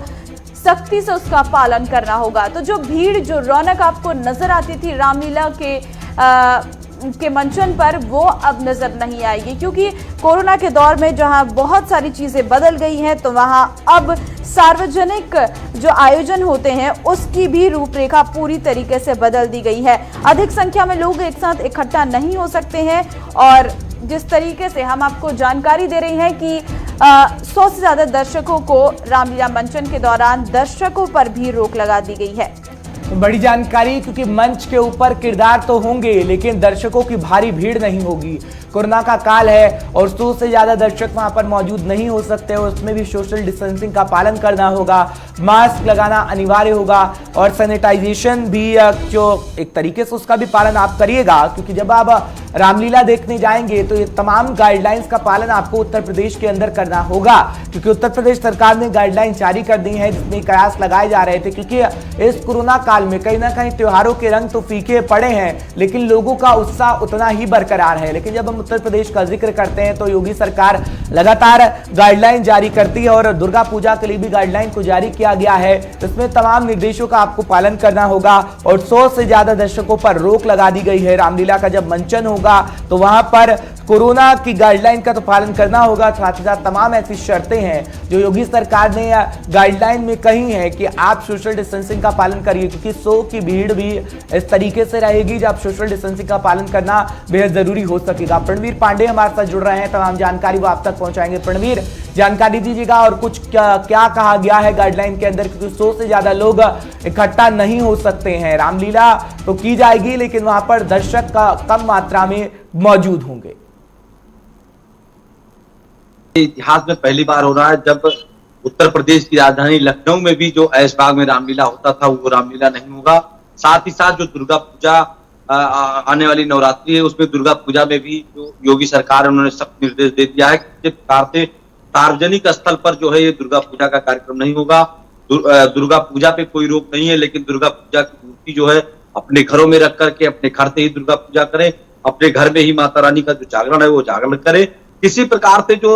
सख्ती से उसका पालन करना होगा। तो जो भीड़, जो रौनक आपको नजर आती थी रामलीला के मंचन पर, वो अब नजर नहीं आएगी, क्योंकि कोरोना के दौर में जहां बहुत सारी चीजें बदल गई हैं, तो वहां अब सार्वजनिक जो आयोजन होते हैं उसकी भी रूपरेखा पूरी तरीके से बदल दी गई है। अधिक संख्या में लोग एक साथ इकट्ठा नहीं हो सकते हैं और जिस तरीके से हम आपको जानकारी दे रहे हैं कि 100 से ज्यादा दर्शकों को रामलीला मंचन के दौरान दर्शकों पर भी रोक लगा दी गई है। बड़ी जानकारी, क्योंकि मंच के ऊपर किरदार तो होंगे लेकिन दर्शकों की भारी भीड़ नहीं होगी। कोरोना का काल है और 100 से ज्यादा दर्शक वहां पर मौजूद नहीं हो सकते, उसमें भी सोशल डिस्टेंसिंग का पालन करना होगा, मास्क लगाना अनिवार्य होगा और सैनिटाइजेशन भी जो एक तरीके से उसका भी पालन आप करिएगा, क्योंकि जब आप रामलीला देखने जाएंगे तो ये तमाम गाइडलाइंस का पालन आपको उत्तर प्रदेश के अंदर करना होगा, क्योंकि उत्तर प्रदेश सरकार ने गाइडलाइन जारी कर दी है जिसमें कयास लगाए जा रहे थे। क्योंकि इस कोरोना काल में कहीं ना कहीं त्योहारों के रंग तो फीके पड़े हैं, लेकिन लोगों का उत्साह उतना ही बरकरार है। लेकिन जब हम उत्तर प्रदेश का जिक्र करते हैं तो योगी सरकार लगातार गाइडलाइन जारी करती है और दुर्गा पूजा के लिए भी गाइडलाइन को जारी किया गया है। इसमें तमाम निर्देशों का आपको पालन करना होगा और 100 से ज्यादा दर्शकों पर रोक लगा दी गई है। रामलीला का जब मंचन होगा तो वहां पर कोरोना की गाइडलाइन का तो पालन करना होगा, साथ ही साथ तमाम ऐसी शर्तें हैं जो योगी सरकार ने गाइडलाइन में कही है कि आप सोशल डिस्टेंसिंग का पालन करिए, क्योंकि 100 की भीड़ भी इस तरीके से रहेगी जब शोशल डिस्टेंसिंग का पालन करना बेहद जरूरी हो सकेगा। प्रणवीर पांडे हमारे साथ जुड़ रहे हैं, तमाम जानकारी वो आप तक पहुंचाएंगे। प्रणवीर, जानकारी दीजिएगा और कुछ क्या कहा गया है गाइडलाइन के अंदर, क्योंकि 100 से ज्यादा लोग इकट्ठा नहीं हो सकते हैं। रामलीला तो की जाएगी लेकिन वहां पर दर्शक का कम मात्रा में मौजूद होंगे। इतिहास में पहली बार हो रहा है जब उत्तर प्रदेश की राजधानी लखनऊ में भी जो ऐशबाग में रामलीला होता था वो रामलीला नहीं होगा। साथ ही साथ जो दुर्गा पूजा आने वाली नवरात्रि है उसमें दुर्गा पूजा में भी जो योगी सरकार है उन्होंने सख्त निर्देश दे दिया है कि प्रकार से सार्वजनिक स्थल पर जो है ये दुर्गा पूजा का कार्यक्रम नहीं होगा। दुर्गा पूजा पे कोई रोक नहीं है, लेकिन दुर्गा पूजा की मूर्ति जो है अपने घरों में रख करके अपने घर से ही दुर्गा पूजा करें, अपने घर में ही माता रानी का जो जागरण है वो जागरण करें। किसी प्रकार से जो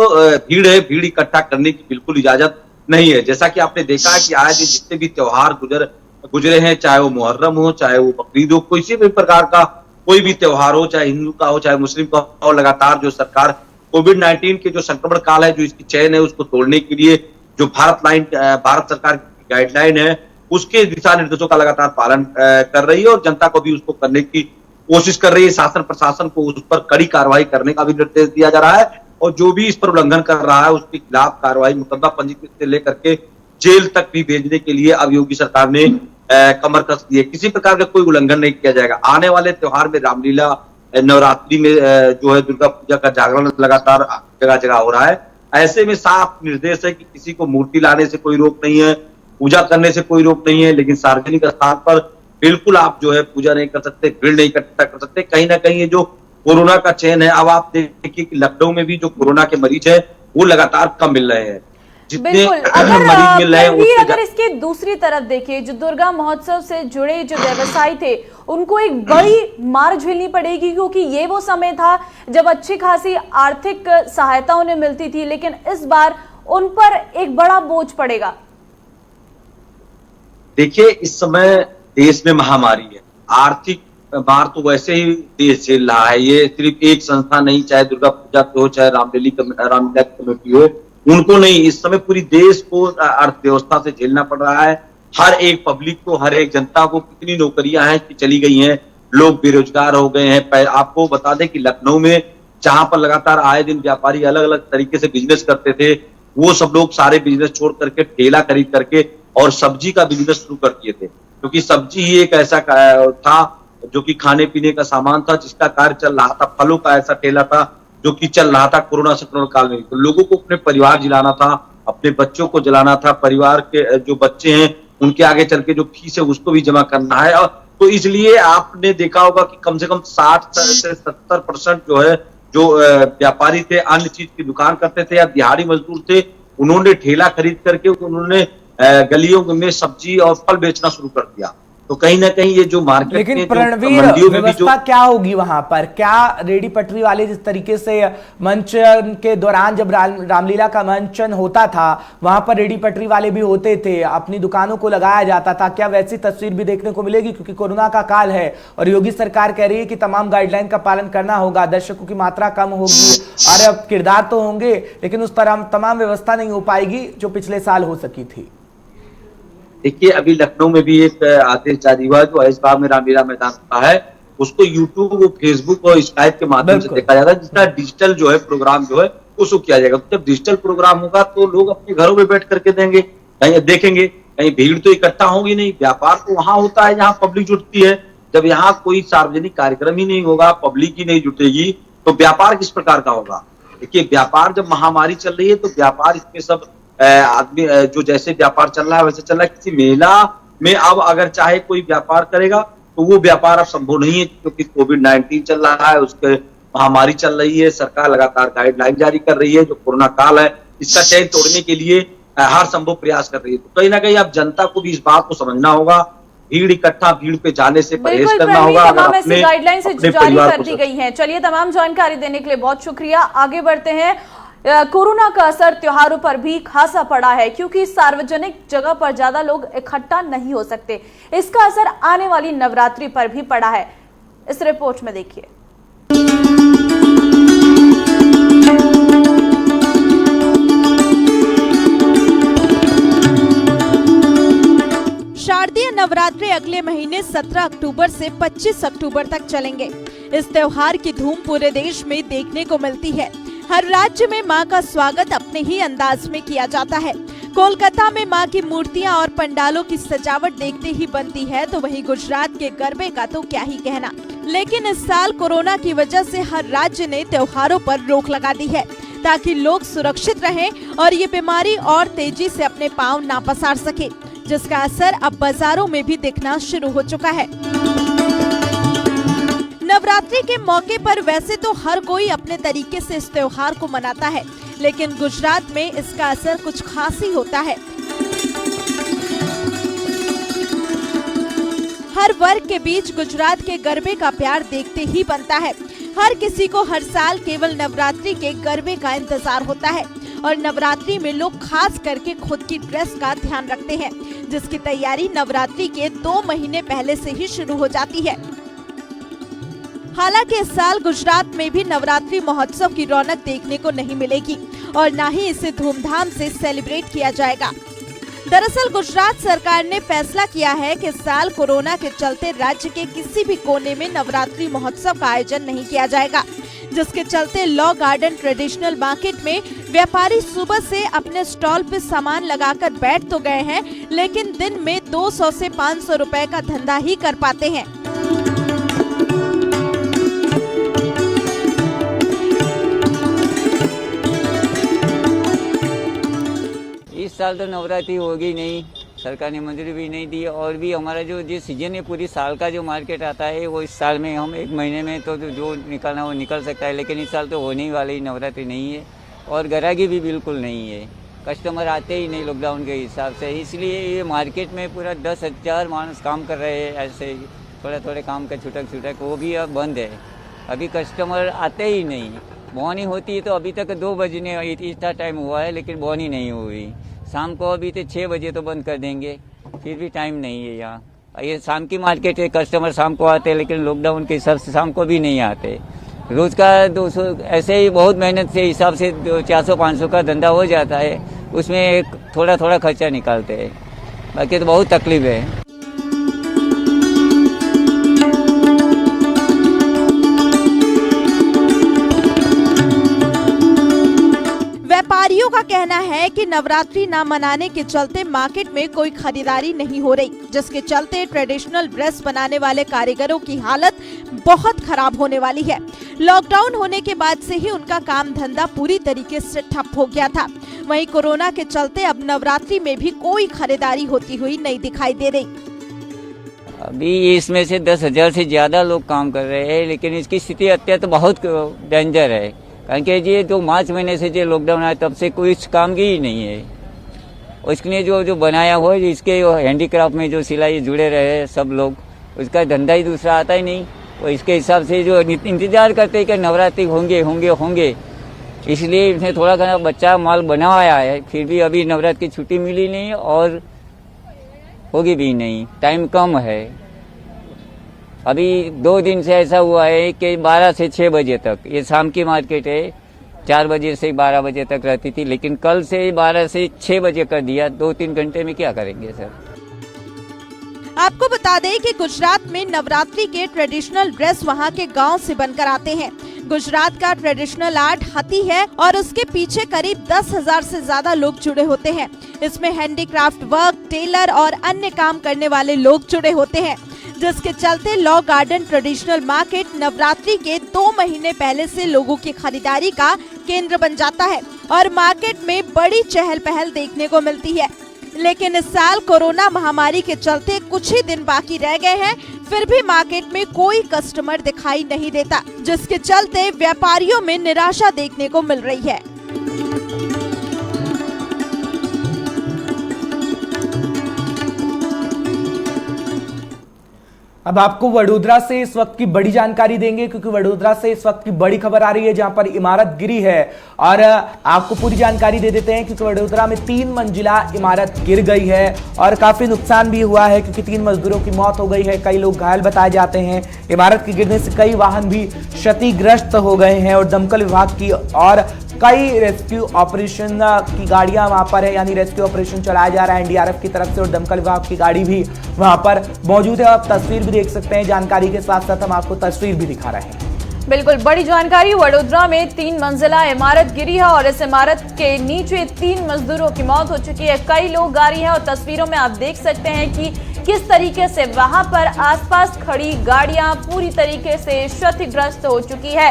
भीड़ है भीड़ इकट्ठा करने की बिल्कुल इजाजत नहीं है। जैसा कि आपने देखा है कि आज जितने भी त्योहार गुजरे हैं, चाहे वो मुहर्रम हो, चाहे वो बकरीद हो, किसी भी प्रकार का कोई भी त्योहार हो, चाहे हिंदू का हो चाहे मुस्लिम का हो, लगातार जो सरकार कोविड-19 के जो संक्रमण काल है, जो इसकी चैन है उसको तोड़ने के लिए जो भारत सरकार की गाइडलाइन है उसके दिशा निर्देशों का लगातार पालन कर रही है और जनता को भी उसको करने की कोशिश कर रही है। शासन प्रशासन को उस पर कड़ी कार्रवाई करने का भी निर्देश दिया जा रहा है और जो भी इस पर उल्लंघन कर रहा है उसके खिलाफ कार्रवाई मुकदमा पंजीकृत से लेकर के जेल तक भी भेजने के लिए अब योगी सरकार ने कमर कस दी है। किसी प्रकार का कोई उल्लंघन नहीं किया जाएगा। आने वाले त्योहार में रामलीला, नवरात्रि में जो है दुर्गा पूजा का जागरण लगातार जगह जगह हो रहा है। ऐसे में साफ निर्देश है कि किसी को मूर्ति लाने से कोई रोक नहीं है, पूजा करने से कोई रोक नहीं है, लेकिन सार्वजनिक स्थान पर बिल्कुल आप जो है पूजा नहीं कर सकते, भीड़ नहीं इकट्ठा कर सकते। कहीं ना कहीं ये जो कोरोना का चैन है, अब आप देखिए कि लखनऊ में भी जो कोरोना के मरीज है वो लगातार कम मिल रहे हैं। बिल्कुल, अगर इसके दूसरी तरफ देखिए, जो दुर्गा महोत्सव से जुड़े जो व्यवसायी थे उनको एक बड़ी मार झेलनी पड़ेगी, क्योंकि ये वो समय था जब अच्छी खासी आर्थिक सहायता उन्हें मिलती थी, लेकिन इस बार उन पर एक बड़ा बोझ पड़ेगा। देखिए, इस समय देश में महामारी है, आर्थिक मार तो वैसे ही देश झेल रहा है। ये सिर्फ एक संस्था नहीं, चाहे दुर्गा पूजा हो चाहे रामलीला कमेटी हो, उनको नहीं, इस समय पूरी देश को अर्थव्यवस्था से झेलना पड़ रहा है। हर एक पब्लिक को, हर एक जनता को कितनी नौकरियां हैं कि चली गई हैं, लोग बेरोजगार हो गए हैं। आपको बता दें कि लखनऊ में जहां पर लगातार आए दिन व्यापारी अलग अलग तरीके से बिजनेस करते थे, वो सब लोग सारे बिजनेस छोड़ करके ठेला खरीद करके और सब्जी का बिजनेस शुरू कर दिए थे, क्योंकि सब्जी ही एक ऐसा था जो कि खाने पीने का सामान था जिसका कार्य चल रहा था। फलों का ऐसा ठेला था जो कि चल रहा था कोरोना संक्रमण काल में। तो लोगों को अपने परिवार जिलाना था, अपने बच्चों को जलाना था, परिवार के जो बच्चे हैं उनके आगे चल के जो फीस है उसको भी जमा करना है। और तो इसलिए आपने देखा होगा कि कम से कम 60 से 70% जो है, जो व्यापारी थे, अन्य चीज की दुकान करते थे या दिहाड़ी मजदूर थे, उन्होंने ठेला खरीद करके उन्होंने गलियों में सब्जी और फल बेचना शुरू कर दिया। तो कहीं ना कहीं ये जो मार्केट, लेकिन प्रणवीर, व्यवस्था क्या होगी वहां पर? क्या रेडी पटरी वाले जिस तरीके से मंचन के दौरान जब रामलीला का मंचन होता था वहां पर रेडी पटरी वाले भी होते थे, अपनी दुकानों को लगाया जाता था, क्या वैसी तस्वीर भी देखने को मिलेगी? क्योंकि कोरोना का काल है और योगी सरकार कह रही है कि तमाम गाइडलाइन का पालन करना होगा, दर्शकों की मात्रा कम होगी और अब किरदार तो होंगे लेकिन उस पर तमाम व्यवस्था नहीं हो पाएगी जो पिछले साल हो सकी थी। देखिए, अभी लखनऊ में भी एक आदेश जारी हुआ है, जो ऐशबाग में रामलीला मैदान होता है उसको यूट्यूब, फेसबुक और स्काइप के माध्यम से देखा जाएगा, जिसका डिजिटल जो है प्रोग्राम जो है उसको किया जाएगा। जब डिजिटल प्रोग्राम होगा तो लोग अपने घरों में बैठ करके देखेंगे, कहीं भीड़ तो इकट्ठा होगी नहीं। व्यापार तो वहां होता है जहां पब्लिक जुटती है। जब यहाँ कोई सार्वजनिक कार्यक्रम ही नहीं होगा, पब्लिक ही नहीं जुटेगी, तो व्यापार किस प्रकार का होगा? देखिए, व्यापार जब महामारी चल रही है तो व्यापार इसमें सब आदमी जो जैसे व्यापार चल रहा है वैसे चल रहा है। किसी महिला में अब अगर चाहे कोई व्यापार करेगा तो वो व्यापार अब संभव नहीं है, क्योंकि कोविड-19 चल रहा है, उसके महामारी चल रही है, सरकार लगातार गाइडलाइन जारी कर रही है। जो कोरोना काल है इसका चैन तोड़ने के लिए हर संभव प्रयास कर रही है। तो कहीं ना कहीं अब जनता को भी इस बात को समझना होगा, भीड़ पे जाने से परहेज करना होगा। तमाम ऐसी गाइडलाइन से जारी कर दी गई हैं। चलिए, तमाम जानकारी देने के लिए बहुत शुक्रिया। आगे बढ़ते हैं। कोरोना का असर त्योहारों पर भी खासा पड़ा है, क्योंकि सार्वजनिक जगह पर ज्यादा लोग इकट्ठा नहीं हो सकते। इसका असर आने वाली नवरात्रि पर भी पड़ा है। इस रिपोर्ट में देखिए। शारदीय नवरात्रि अगले महीने 17 अक्टूबर से 25 अक्टूबर तक चलेंगे। इस त्योहार की धूम पूरे देश में देखने को मिलती है। हर राज्य में मां का स्वागत अपने ही अंदाज में किया जाता है। कोलकाता में मां की मूर्तियां और पंडालों की सजावट देखते ही बनती है, तो वहीं गुजरात के गरबे का तो क्या ही कहना। लेकिन इस साल कोरोना की वजह से हर राज्य ने त्योहारों पर रोक लगा दी है, ताकि लोग सुरक्षित रहें और ये बीमारी और तेजी से अपने पांव ना पसार सके, जिसका असर अब बाजारों में भी दिखना शुरू हो चुका है। नवरात्रि के मौके पर वैसे तो हर कोई अपने तरीके से इस त्योहार को मनाता है, लेकिन गुजरात में इसका असर कुछ खास ही होता है। हर वर्ग के बीच गुजरात के गरबे का प्यार देखते ही बनता है। हर किसी को हर साल केवल नवरात्रि के गरबे का इंतजार होता है, और नवरात्रि में लोग खास करके खुद की ड्रेस का ध्यान रखते हैं, जिसकी तैयारी नवरात्रि के 2 महीने पहले से ही शुरू हो जाती है। हालांकि इस साल गुजरात में भी नवरात्रि महोत्सव की रौनक देखने को नहीं मिलेगी, और न ही इसे धूमधाम से सेलिब्रेट किया जाएगा। दरअसल गुजरात सरकार ने फैसला किया है कि इस साल कोरोना के चलते राज्य के किसी भी कोने में नवरात्रि महोत्सव का आयोजन नहीं किया जाएगा, जिसके चलते लॉ गार्डन ट्रेडिशनल मार्केट में व्यापारी सुबह से अपने स्टॉल पे सामान लगाकर बैठ तो गए हैं, लेकिन दिन में 200 से 500 रुपए का धंधा ही कर पाते हैं। इस साल तो नवरात्रि होगी नहीं, सरकार ने मंजूरी भी नहीं दी, और भी हमारा जो सीजन है पूरी साल का जो मार्केट आता है वो इस साल में हम 1 महीने में तो जो निकलना वो निकल सकता है, लेकिन इस साल तो होने वाली नवरात्रि नहीं है, और ग्राहकी भी बिल्कुल नहीं है। कस्टमर आते ही नहीं लॉकडाउन के हिसाब से, इसलिए ये मार्केट में पूरा 10,000 मानस काम कर रहे हैं, ऐसे थोड़े काम का छुटक वो भी अब बंद है। अभी कस्टमर आते ही नहीं। बोनी होती है तो अभी तक 2 बजने इतना टाइम हुआ है, लेकिन बोनी नहीं हुई। शाम को अभी तो 6 बजे तो बंद कर देंगे, फिर भी टाइम नहीं है यहाँ। ये शाम की मार्केट है, कस्टमर शाम को आते हैं, लेकिन लॉकडाउन के हिसाब से शाम को भी नहीं आते। रोज का 200 ऐसे ही बहुत मेहनत से हिसाब से 400-500 का धंधा हो जाता है, उसमें थोड़ा खर्चा निकालते हैं, बाकी तो बहुत तकलीफ है। व्यापारियों का कहना है कि नवरात्रि न मनाने के चलते मार्केट में कोई खरीदारी नहीं हो रही, जिसके चलते ट्रेडिशनल ड्रेस बनाने वाले कारीगरों की हालत बहुत खराब होने वाली है। लॉकडाउन होने के बाद से ही उनका काम धंधा पूरी तरीके से ठप हो गया था। वहीं कोरोना के चलते अब नवरात्रि में भी कोई खरीदारी होती हुई नहीं दिखाई दे रही। अभी इसमें से 10,000 से ज्यादा लोग काम कर रहे हैं, लेकिन इसकी स्थिति अत्यंत बहुत डेंजर है, कारण कि ये जो मार्च महीने से जो लॉकडाउन आया तब से कोई काम ही नहीं है। उसके जो बनाया हो, इसके हैंडीक्राफ्ट में जो सिलाई जुड़े रहे सब लोग, उसका धंधा ही दूसरा आता ही नहीं। और इसके हिसाब से जो इंतजार करते हैं कि नवरात्रि होंगे, इसलिए इसने थोड़ा घना बच्चा माल बनाया है, फिर भी अभी नवरात्रि की छुट्टी मिली नहीं और होगी भी नहीं, टाइम कम है। अभी 2 दिन से ऐसा हुआ है कि 12 से 6 बजे तक, ये शाम की मार्केट है, 4 बजे से 12 बजे तक रहती थी, लेकिन कल से 12 से 6 बजे कर दिया। 2-3 घंटे में क्या करेंगे सर। आपको बता दें कि गुजरात में नवरात्रि के ट्रेडिशनल ड्रेस वहां के गांव से बनकर आते हैं। गुजरात का ट्रेडिशनल आर्ट हाथी है और उसके पीछे करीब 10,000 से ज्यादा लोग जुड़े होते हैं। इसमें हैंडीक्राफ्ट वर्क, टेलर और अन्य काम करने वाले लोग जुड़े होते हैं। जिसके चलते law garden traditional market Navratri के 2 महीने पहले से लोगों की खरीदारी का केंद्र बन जाता है और मार्केट में बड़ी चहल पहल देखने को मिलती है। लेकिन इस साल कोरोना महामारी के चलते कुछ ही दिन बाकी रह गए हैं, फिर भी मार्केट में कोई कस्टमर दिखाई नहीं देता, जिसके चलते व्यापारियों में निराशा देखने को मिल रही है। अब आपको वडोदरा से इस वक्त की बड़ी जानकारी देंगे, क्योंकि वडोदरा से इस वक्त की बड़ी खबर आ रही है जहां पर इमारत गिरी है। और आपको पूरी जानकारी दे देते हैं, क्योंकि वडोदरा में 3 मंजिला इमारत गिर गई है और काफी नुकसान भी हुआ है, क्योंकि 3 मजदूरों की मौत हो गई है, कई लोग घायल बताए जाते हैं। इमारत के गिरने से कई वाहन भी क्षतिग्रस्त हो गए हैं और दमकल विभाग की और कई रेस्क्यू ऑपरेशन की गाड़ियां वहां पर है, यानी रेस्क्यू ऑपरेशन चलाया जा रहा है एनडीआरएफ की तरफ से और दमकल विभाग की गाड़ी भी वहां पर मौजूद है। आप तस्वीर भी देख सकते हैं, जानकारी के साथ साथ हम आपको तस्वीर भी दिखा रहे हैं। बिल्कुल बड़ी जानकारी। वडोदरा में 3 मंजिला इमारत गिरी है और इस इमारत के नीचे 3 मजदूरों की मौत हो चुकी है, कई लोग आ रही हैं और तस्वीरों में आप देख सकते हैं कि किस तरीके से वहां पर आसपास खड़ी गाड़ियां पूरी तरीके से क्षतिग्रस्त हो चुकी है।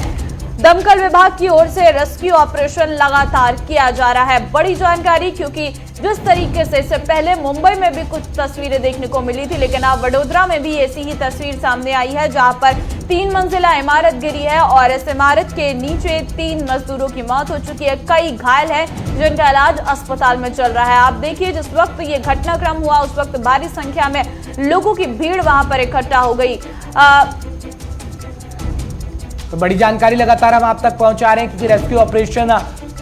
दमकल विभाग की ओर से रेस्क्यू ऑपरेशन लगातार किया जा रहा है। बड़ी जानकारी, क्योंकि जिस तरीके से इससे पहले मुंबई में भी कुछ तस्वीरें देखने को मिली थी, लेकिन अब वडोदरा में भी ऐसी ही तस्वीर सामने आई है जहां पर 3 मंजिला इमारत गिरी है और इस इमारत के नीचे 3 मजदूरों की मौत हो चुकी है, कई घायल हैं जिनका इलाज अस्पताल में चल रहा है। आप देखिए, जिस वक्त ये घटनाक्रम हुआ उस वक्त भारी संख्या में लोगों की भीड़ वहां पर इकट्ठा हो गई। तो बड़ी जानकारी लगातार हम आप तक पहुंचा रहे हैं, क्योंकि रेस्क्यू ऑपरेशन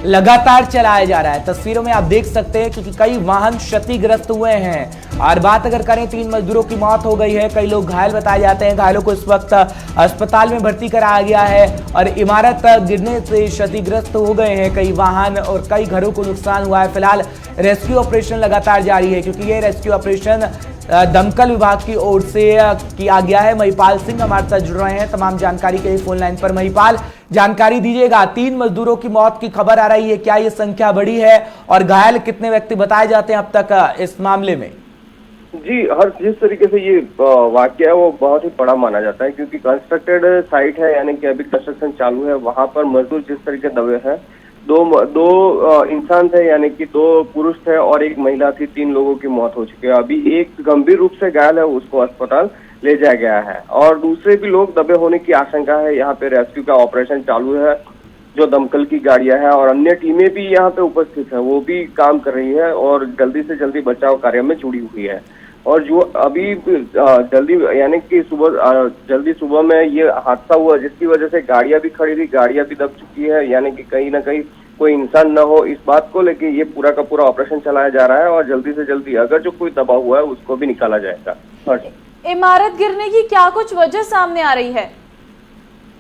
लगातार चलाया जा रहा है। तस्वीरों में आप देख सकते हैं, क्योंकि कई वाहन क्षतिग्रस्त हुए हैं। और बात अगर करें, 3 मजदूरों की मौत हो गई है, कई लोग घायल बताए जाते हैं, घायलों को इस वक्त अस्पताल में भर्ती कराया गया है और इमारत गिरने से क्षतिग्रस्त हो गए हैं कई वाहन और कई घरों को नुकसान हुआ है। फिलहाल रेस्क्यू ऑपरेशन लगातार जारी है, क्योंकि ये रेस्क्यू ऑपरेशन दमकल विभाग की ओर से किया गया है। महिपाल सिंह हमारे साथ जुड़ रहे हैं तमाम जानकारी के लिए फोन लाइन पर। महिपाल, जानकारी दीजिएगा, 3 मजदूरों की मौत की खबर आ रही है, क्या ये संख्या बड़ी है और घायल कितने व्यक्ति बताए जाते हैं अब तक इस मामले में? जी, हर जिस तरीके से ये वाकया है वो बहुत ही बड़ा माना जाता है, क्योंकि कंस्ट्रक्टेड साइट है, यानी कि अभी कंस्ट्रक्शन चालू है। वहां पर मजदूर जिस तरीके दबे हैं, दो इंसान थे, यानी कि 2 पुरुष थे और 1 महिला थी, 3 लोगों की मौत हो चुकी है। अभी एक गंभीर रूप से घायल है, उसको अस्पताल ले जाया गया है और दूसरे भी लोग दबे होने की आशंका है। यहाँ पे रेस्क्यू का ऑपरेशन चालू है, जो दमकल की गाड़ियां हैं और अन्य टीमें भी यहाँ पे उपस्थित है, वो भी काम कर रही है और जल्दी से जल्दी बचाव कार्य में जुड़ी हुई है। और जो अभी जल्दी, यानी कि जल्दी सुबह में ये हादसा हुआ, जिसकी वजह से गाड़ियां भी खड़ी थी, गाड़ियां भी दब चुकी है, यानी कि कहीं ना कहीं कोई इंसान न हो इस बात को लेके ये पूरा का पूरा ऑपरेशन चलाया जा रहा है और जल्दी से जल्दी अगर जो कोई दबा हुआ है उसको भी निकाला जाएगा। इमारत गिरने की क्या कुछ वजह सामने आ रही है?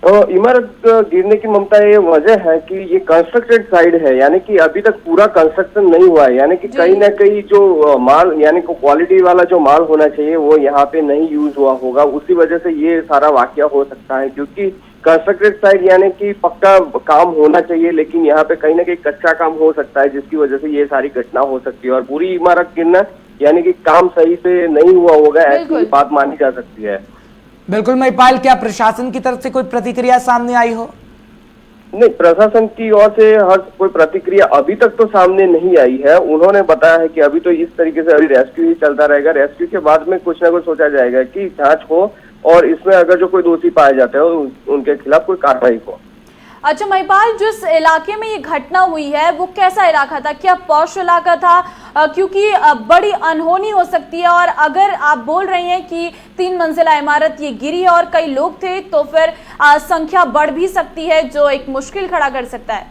इमारत गिरने की ममता ये वजह है कि ये कंस्ट्रक्टेड साइड है, यानी कि अभी तक पूरा कंस्ट्रक्शन नहीं हुआ है, यानी कि कहीं ना कहीं जो माल, यानी कि क्वालिटी वाला जो माल होना चाहिए वो यहाँ पे नहीं यूज हुआ होगा, उसी वजह से ये सारा वाकया हो सकता है। क्योंकि कंस्ट्रक्टेड साइड यानी कि पक्का काम होना चाहिए, लेकिन यहाँ पे कहीं ना कहीं कच्चा काम हो सकता है, जिसकी वजह से ये सारी घटना हो सकती है और पूरी इमारत गिरना यानी कि काम सही से नहीं हुआ होगा, ऐसी बात मानी जा सकती है। बिल्कुल महिपाल, क्या प्रशासन की तरफ से कोई प्रतिक्रिया सामने आई हो? नहीं, प्रशासन की ओर से हर कोई प्रतिक्रिया अभी तक तो सामने नहीं आई है। उन्होंने बताया है कि अभी तो इस तरीके से अभी रेस्क्यू ही चलता रहेगा, रेस्क्यू के बाद में कुछ ना कुछ सोचा जाएगा कि जांच हो और इसमें अगर जो कोई दोषी पाए जाते हैं उनके खिलाफ कोई कार्रवाई हो। अच्छा महिपाल, जिस इलाके में ये घटना हुई है वो कैसा इलाका था? क्या पॉश इलाका था? क्योंकि बड़ी अनहोनी हो सकती है और अगर आप बोल रहे हैं कि 3 मंजिला इमारत ये गिरी है और कई लोग थे, तो फिर संख्या बढ़ भी सकती है, जो एक मुश्किल खड़ा कर सकता है।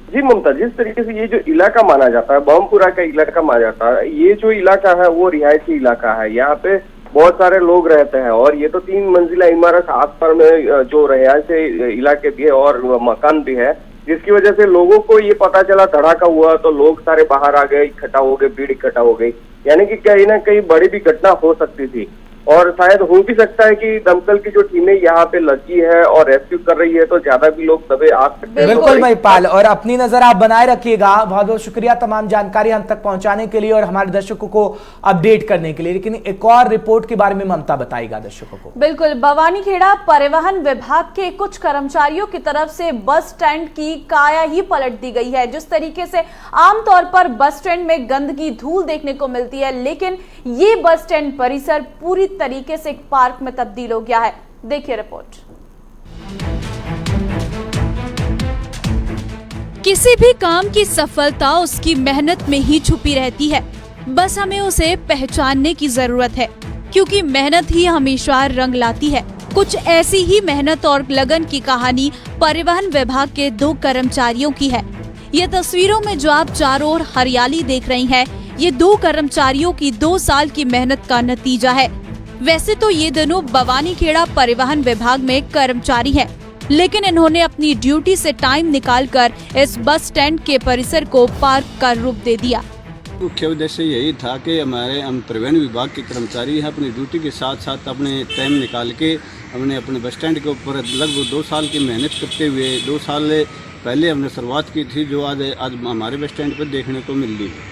जी ममता, जिस तरीके से ये जो इलाका माना जाता है, बमपुरा का इलाका माना जाता है, ये जो इलाका है वो रिहायशी इलाका है, यहाँ पे बहुत सारे लोग रहते हैं और ये तो 3 मंजिला इमारत आसपास में जो रिहायशी इलाके भी है और मकान भी है, जिसकी वजह से लोगों को ये पता चला धड़ाका हुआ तो लोग सारे बाहर आ गए, इकट्ठा हो गए, भीड़ इकट्ठा हो गई, यानी कि कहीं ना कहीं बड़ी भी घटना हो सकती थी। और शायद हो भी सकता है कि दमकल की जो टीमें यहाँ पे लगी है और रेस्क्यू कर रही है तो ज्यादा भी लोग दबे आ सकते हैं। बिल्कुल महिपाल, और अपनी नजर आप बनाए रखिएगा। बहुत बहुत शुक्रिया तमाम जानकारी हम तक पहुंचाने के लिए और हमारे दर्शकों को अपडेट करने के लिए। लेकिन एक और रिपोर्ट के बारे में ममता बताएगा दर्शकों को। बिल्कुल, बवानीखेड़ा परिवहन विभाग के कुछ कर्मचारियों की तरफ से बस स्टैंड की काया ही पलट दी गई है। जिस तरीके से आमतौर पर बस स्टैंड में गंदगी, धूल देखने को मिलती है, लेकिन ये बस स्टैंड परिसर पूरी तरीके से एक पार्क में तब्दील हो गया है। देखिए रिपोर्ट। किसी भी काम की सफलता उसकी मेहनत में ही छुपी रहती है। बस हमें उसे पहचानने की जरूरत है, क्योंकि मेहनत ही हमेशा रंग लाती है। कुछ ऐसी ही मेहनत और लगन की कहानी परिवहन विभाग के 2 कर्मचारियों की है। ये तस्वीरों में जो आप चारों ओर हरियाली देख रही हैं, ये 2 कर्मचारियों की 2 साल की मेहनत का नतीजा है। वैसे तो ये दोनों बवानीखेड़ा परिवहन विभाग में कर्मचारी हैं, लेकिन इन्होंने अपनी ड्यूटी से टाइम निकालकर इस बस स्टैंड के परिसर को पार्क का रूप दे दिया। मुख्य उद्देश्य यही था कि हम परिवहन विभाग के कर्मचारी हैं, अपनी ड्यूटी के साथ साथ अपने टाइम निकाल के हमने अपने बस स्टैंड के ऊपर लगभग 2 साल की मेहनत करते हुए 2 साल पहले हमने शुरुआत की थी, जो आज हमारे बस स्टैंड पर देखने को मिल रही है।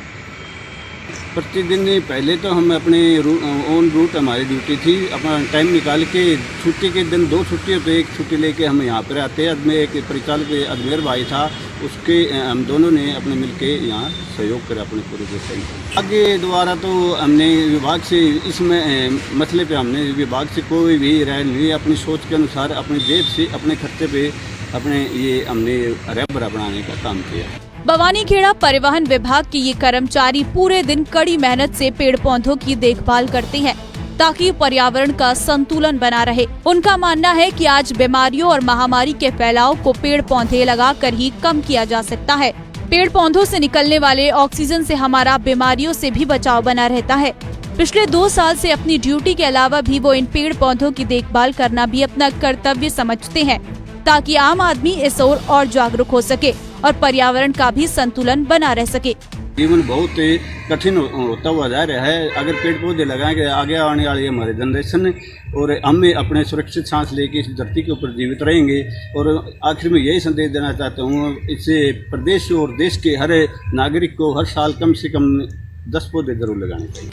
प्रतिदिन पहले तो हम अपने ऑन रूट हमारी ड्यूटी थी, अपना टाइम निकाल के छुट्टी के दिन 2 छुट्टी होती है, एक छुट्टी लेके हम यहाँ पर आते हैं। में एक परिचालक अजमेर भाई था, उसके हम दोनों ने अपने मिलके यहाँ सहयोग करा अपने पूरे बस आगे द्वारा। तो हमने विभाग से इसमें मसले पे हमने विभाग से कोई भी राय नहीं, अपनी सोच के अनुसार अपनी जेब से अपने खर्चे पे अपने ये हमने रैबरा बनाने का काम किया। बवानीखेड़ा परिवहन विभाग के ये कर्मचारी पूरे दिन कड़ी मेहनत से पेड़ पौधों की देखभाल करते हैं, ताकि पर्यावरण का संतुलन बना रहे। उनका मानना है कि आज बीमारियों और महामारी के फैलाव को पेड़ पौधे लगाकर ही कम किया जा सकता है। पेड़ पौधों से निकलने वाले ऑक्सीजन से हमारा बीमारियों से भी बचाव बना रहता है। पिछले 2 साल से अपनी ड्यूटी के अलावा भी वो इन पेड़ पौधों की देखभाल करना भी अपना कर्तव्य समझते हैं, ताकि आम आदमी इस ओर और जागरूक हो सके और पर्यावरण का भी संतुलन बना रह सके। जीवन बहुत कठिन होता हुआ जा रहा है। अगर पेड़ पौधे लगाएंगे आगे आने वाली हमारे जनरेशन और हम अपने सुरक्षित सांस लेके इस धरती के ऊपर जीवित रहेंगे। और आखिर में यही संदेश देना चाहता हूँ, इससे प्रदेश और देश के हर नागरिक को हर साल कम से कम 10 पौधे जरूर लगाने चाहिए।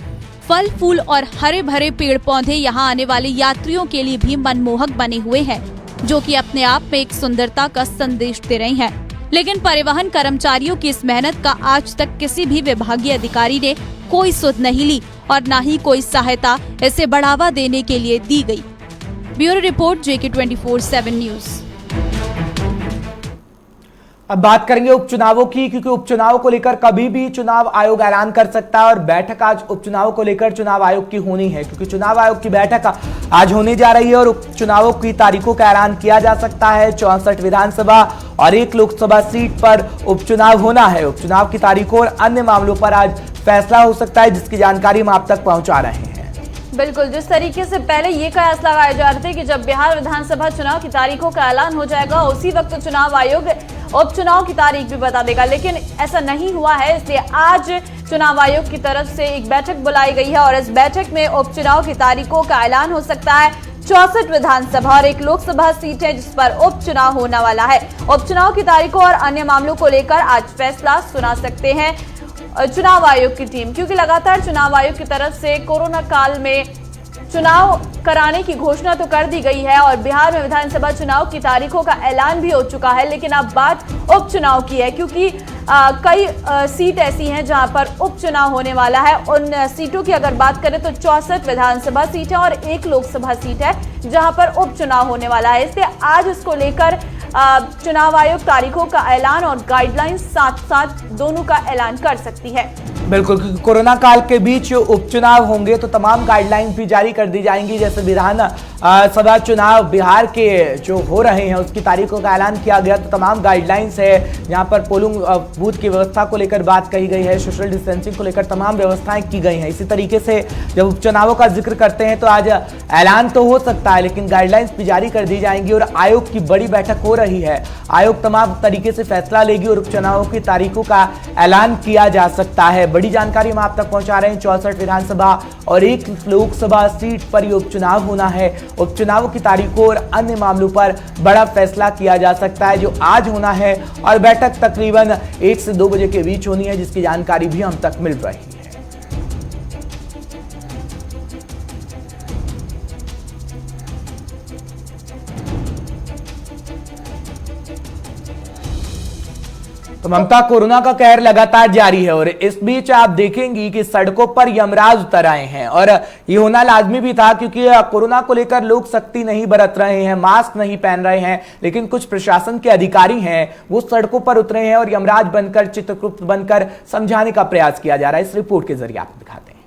फल फूल और हरे भरे पेड़ पौधे यहाँ आने वाले यात्रियों के लिए भी मनमोहक बने हुए हैं, जो कि अपने आप में एक सुंदरता का संदेश दे रहे हैं। लेकिन परिवहन कर्मचारियों की इस मेहनत का आज तक किसी भी विभागीय अधिकारी ने कोई सुध नहीं ली और न ही कोई सहायता इसे बढ़ावा देने के लिए दी गई। Bureau report, JK 24/7 news. अब बात करेंगे उपचुनावों की, क्योंकि उपचुनाव को लेकर कभी भी चुनाव आयोग ऐलान कर सकता है और बैठक आज उपचुनाव को लेकर चुनाव आयोग की होनी है, क्योंकि चुनाव आयोग की बैठक आज होने जा रही है और उपचुनावों की तारीखों का ऐलान किया जा सकता है। 64 विधानसभा और 1 लोकसभा सीट पर उपचुनाव होना है। उपचुनाव की तारीखों और अन्य मामलों पर आज फैसला हो सकता है, जिसकी जानकारी हम आप तक पहुंचा रहे हैं। बिल्कुल, जिस तरीके से पहले ये कयास लगाए जा रहे थे कि जब बिहार विधानसभा चुनाव की तारीखों का ऐलान हो जाएगा उसी वक्त चुनाव आयोग उपचुनाव की तारीख भी बता देगा, लेकिन ऐसा नहीं हुआ है। इसलिए आज चुनाव आयोग की तरफ से एक बैठक बुलाई गई है और इस बैठक में उपचुनाव की तारीखों का ऐलान हो सकता है। 64 विधानसभा और 1 लोकसभा सीट है जिस पर उपचुनाव होने वाला है। उपचुनाव की तारीखों और अन्य मामलों को लेकर आज फैसला सुना सकते हैं चुनाव आयोग की टीम, क्योंकि लगातार चुनाव आयोग की तरफ से कोरोना काल में चुनाव कराने की घोषणा तो कर दी गई है और बिहार में विधानसभा चुनाव की तारीखों का ऐलान भी हो चुका है, लेकिन अब बात उपचुनाव की है, क्योंकि कई सीट ऐसी हैं जहां पर उपचुनाव होने वाला है। उन सीटों की अगर बात करें तो 64 विधानसभा सीट है और 1 लोकसभा सीट है जहां पर उपचुनाव होने वाला है। इसलिए आज इसको लेकर चुनाव आयोग तारीखों का ऐलान और गाइडलाइंस साथ साथ दोनों का ऐलान कर सकती है। बिल्कुल, क्योंकि कोरोना काल के बीच उपचुनाव होंगे तो तमाम गाइडलाइंस भी जारी कर दी जाएंगी। जैसे विधान सभा चुनाव बिहार के जो हो रहे हैं उसकी तारीखों का ऐलान किया गया, तो तमाम गाइडलाइंस है। यहाँ पर पोलिंग बूथ की व्यवस्था को लेकर बात कही गई है, सोशल डिस्टेंसिंग को लेकर तमाम व्यवस्थाएं की गई हैं। इसी तरीके से जब उपचुनावों का जिक्र करते हैं तो आज ऐलान तो हो सकता है, लेकिन गाइडलाइंस भी जारी कर दी जाएंगी और आयोग की बड़ी बैठक हो रही है। आयोग तमाम तरीके से फैसला लेगी और उपचुनावों की तारीखों का ऐलान किया जा सकता है। बड़ी जानकारी हम आप तक पहुंचा रहे हैं। 64 विधानसभा और 1 लोकसभा सीट पर ये उपचुनाव होना है। उपचुनावों की तारीखों और अन्य मामलों पर बड़ा फैसला किया जा सकता है, जो आज होना है, और बैठक तकरीबन 1 से 2 बजे के बीच होनी है, जिसकी जानकारी भी हम तक मिल रही है। तो ममता, कोरोना का कहर लगातार जारी है और इस बीच आप देखेंगी कि सड़कों पर यमराज उतर आए हैं, और ये होना लाजमी भी था क्योंकि कोरोना को लेकर लोग सख्ती नहीं बरत रहे हैं, मास्क नहीं पहन रहे हैं, लेकिन कुछ प्रशासन के अधिकारी हैं वो सड़कों पर उतरे हैं और यमराज बनकर, चित्रगुप्त बनकर समझाने का प्रयास किया जा रहा है। इस रिपोर्ट के जरिए आपको दिखाते हैं।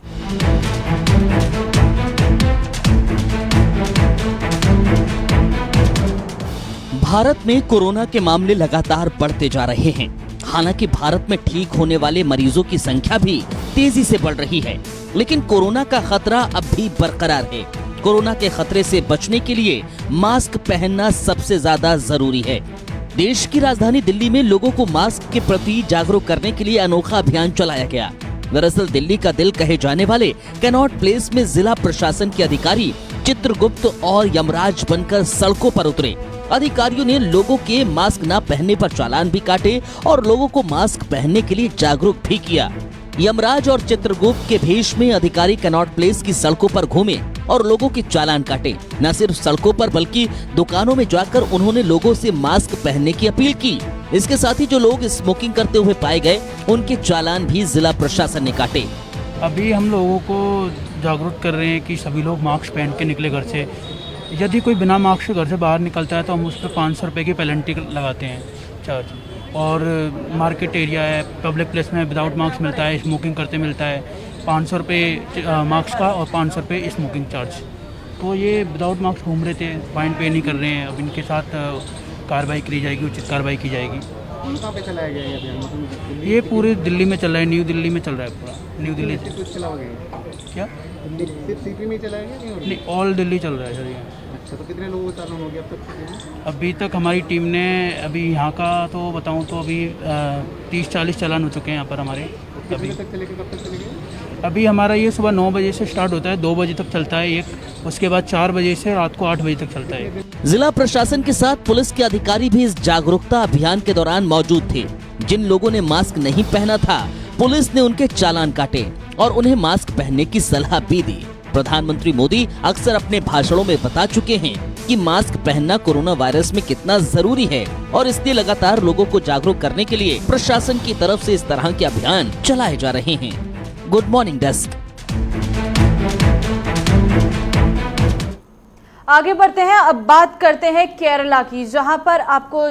भारत में कोरोना के मामले लगातार बढ़ते जा रहे हैं। हालांकि भारत में ठीक होने वाले मरीजों की संख्या भी तेजी से बढ़ रही है, लेकिन कोरोना का खतरा अब भी बरकरार है। कोरोना के खतरे से बचने के लिए मास्क पहनना सबसे ज्यादा जरूरी है। देश की राजधानी दिल्ली में लोगों को मास्क के प्रति जागरूक करने के लिए अनोखा अभियान चलाया गया। दरअसल दिल्ली का दिल कहे जाने वाले कैनॉट प्लेस में जिला प्रशासन के अधिकारी चित्रगुप्त और यमराज बनकर सड़कों पर उतरे। अधिकारियों ने लोगों के मास्क न पहनने पर चालान भी काटे और लोगों को मास्क पहनने के लिए जागरूक भी किया। यमराज और चित्रगुप्त के भेष में अधिकारी कैनॉट प्लेस की सड़कों पर घूमे और लोगों के चालान काटे। न सिर्फ सड़कों पर बल्कि दुकानों में जाकर उन्होंने लोगों से मास्क पहनने की अपील की। इसके साथ ही जो लोग स्मोकिंग करते हुए पाए गए उनके चालान भी जिला प्रशासन ने काटे। अभी हम लोगों को जागरूक कर रहे हैं कि सभी लोग मास्क पहन के निकले घर से। यदि कोई बिना मास्क के घर से बाहर निकलता है तो हम उस पर 500 रुपये की पेनल्टी लगाते हैं चार्ज। और मार्केट एरिया है, पब्लिक प्लेस में विदाउट मास्क मिलता है, स्मोकिंग करते मिलता है, 500 रुपये मास्क का और 500 रुपये स्मोकिंग चार्ज। तो ये विदाउट मास्क घूम रहे थे, फाइन पे नहीं कर रहे हैं। अब इनके साथ कार्रवाई की जाएगी, उचित कार्रवाई की जाएगी। कहाँ पे चलाया गया है ये पूरे दिल्ली में चल रहा है, न्यू दिल्ली में चल रहा है पूरा। न्यू दिल्ली क्या सिर्फ सिटी में चलाया गया? नहीं, ऑल दिल्ली चल रहा है सर ये। अच्छा, तो कितने लोगों का चालान हो गया अब तक? अभी तक हमारी टीम ने, अभी यहाँ का तो बताऊँ तो अभी 30-40 चालान हो चुके हैं यहाँ पर हमारे। अभी तक चलेगा? कब तक चलेगा? अभी हमारा ये सुबह 9 बजे से स्टार्ट होता है, 2 बजे तक चलता है एक, उसके बाद 4 बजे से रात को 8 बजे तक चलता है। जिला प्रशासन के साथ पुलिस के अधिकारी भी इस जागरूकता अभियान के दौरान मौजूद थे। जिन लोगों ने मास्क नहीं पहना था, पुलिस ने उनके चालान काटे और उन्हें मास्क पहनने की सलाह भी दी। प्रधानमंत्री मोदी अक्सर अपने भाषणों में बता चुके हैं कि मास्क पहनना कोरोना वायरस में कितना जरूरी है, और इसलिए लगातार लोगों को जागरूक करने के लिए प्रशासन की तरफ से इस तरह के अभियान चलाए जा रहे हैं। Good morning desk. आगे बढ़ते हैं, अब बात करते हैं केरला की, जहां पर आपको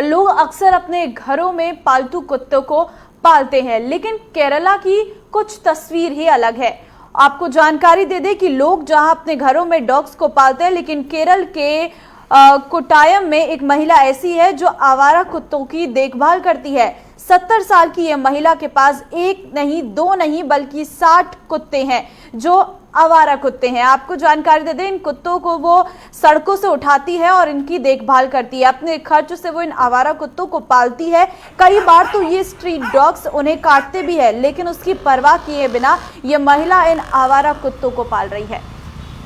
लोग अक्सर अपने घरों में पालतू कुत्तों को पालते हैं, लेकिन केरला की कुछ तस्वीर ही अलग है। आपको जानकारी दे दें कि लोग जहां अपने घरों में डॉग्स को पालते हैं, लेकिन केरल के कोट्टायम में एक महिला ऐसी है जो आवारा कुत्तों की देखभाल करती है। 70 साल की यह महिला के पास 1 नहीं 2 नहीं बल्कि 60 कुत्ते हैं जो आवारा कुत्ते हैं। आपको जानकारी दे दें, इन कुत्तों को वो सड़कों से उठाती है और इनकी देखभाल करती है। अपने खर्च से वो इन आवारा कुत्तों को पालती है। कई बार तो ये स्ट्रीट डॉग्स उन्हें काटते भी है, लेकिन उसकी परवाह किए बिना ये महिला इन आवारा कुत्तों को पाल रही है।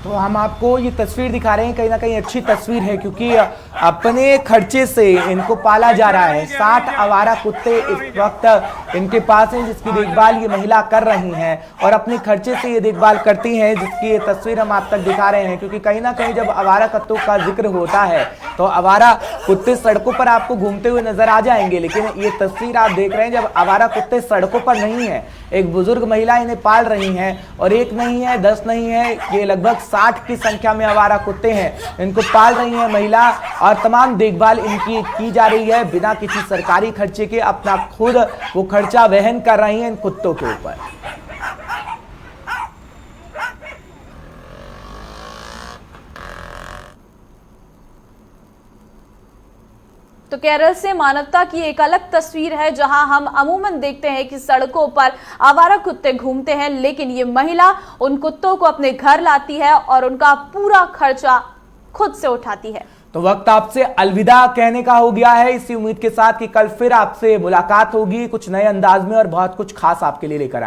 तो हम आपको ये तस्वीर दिखा रहे हैं, कहीं ना कहीं अच्छी तस्वीर है क्योंकि अपने खर्चे से इनको पाला जा रहा है। 60 आवारा कुत्ते इस वक्त इनके पास हैं, जिसकी देखभाल ये महिला कर रही हैं और अपने खर्चे से ये देखभाल करती हैं, जिसकी ये तस्वीर हम आप तक दिखा रहे हैं। क्योंकि कहीं ना कहीं जब आवारा कुत्तों का जिक्र होता है तो आवारा कुत्ते सड़कों पर आपको घूमते हुए नजर आ जाएंगे, लेकिन ये तस्वीर आप देख रहे हैं जब आवारा कुत्ते सड़कों पर नहीं है, एक बुजुर्ग महिला इन्हें पाल रही हैं, और 1 नहीं है 10 नहीं है, ये लगभग 60 की संख्या में आवारा कुत्ते हैं, इनको पाल रही है महिला और तमाम देखभाल इनकी की जा रही है बिना किसी सरकारी खर्चे के। अपना खुद वो खर्चा वहन कर रही है इन कुत्तों के ऊपर। तो केरल से मानवता की एक अलग तस्वीर है, जहां हम अमूमन देखते हैं कि सड़कों पर आवारा कुत्ते घूमते हैं, लेकिन ये महिला उन कुत्तों को अपने घर लाती है और उनका पूरा खर्चा खुद से उठाती है। तो वक्त आपसे अलविदा कहने का हो गया है, इसी उम्मीद के साथ कि कल फिर आपसे मुलाकात होगी कुछ नए अंदाज में और बहुत कुछ खास आपके लिए लेकर आए।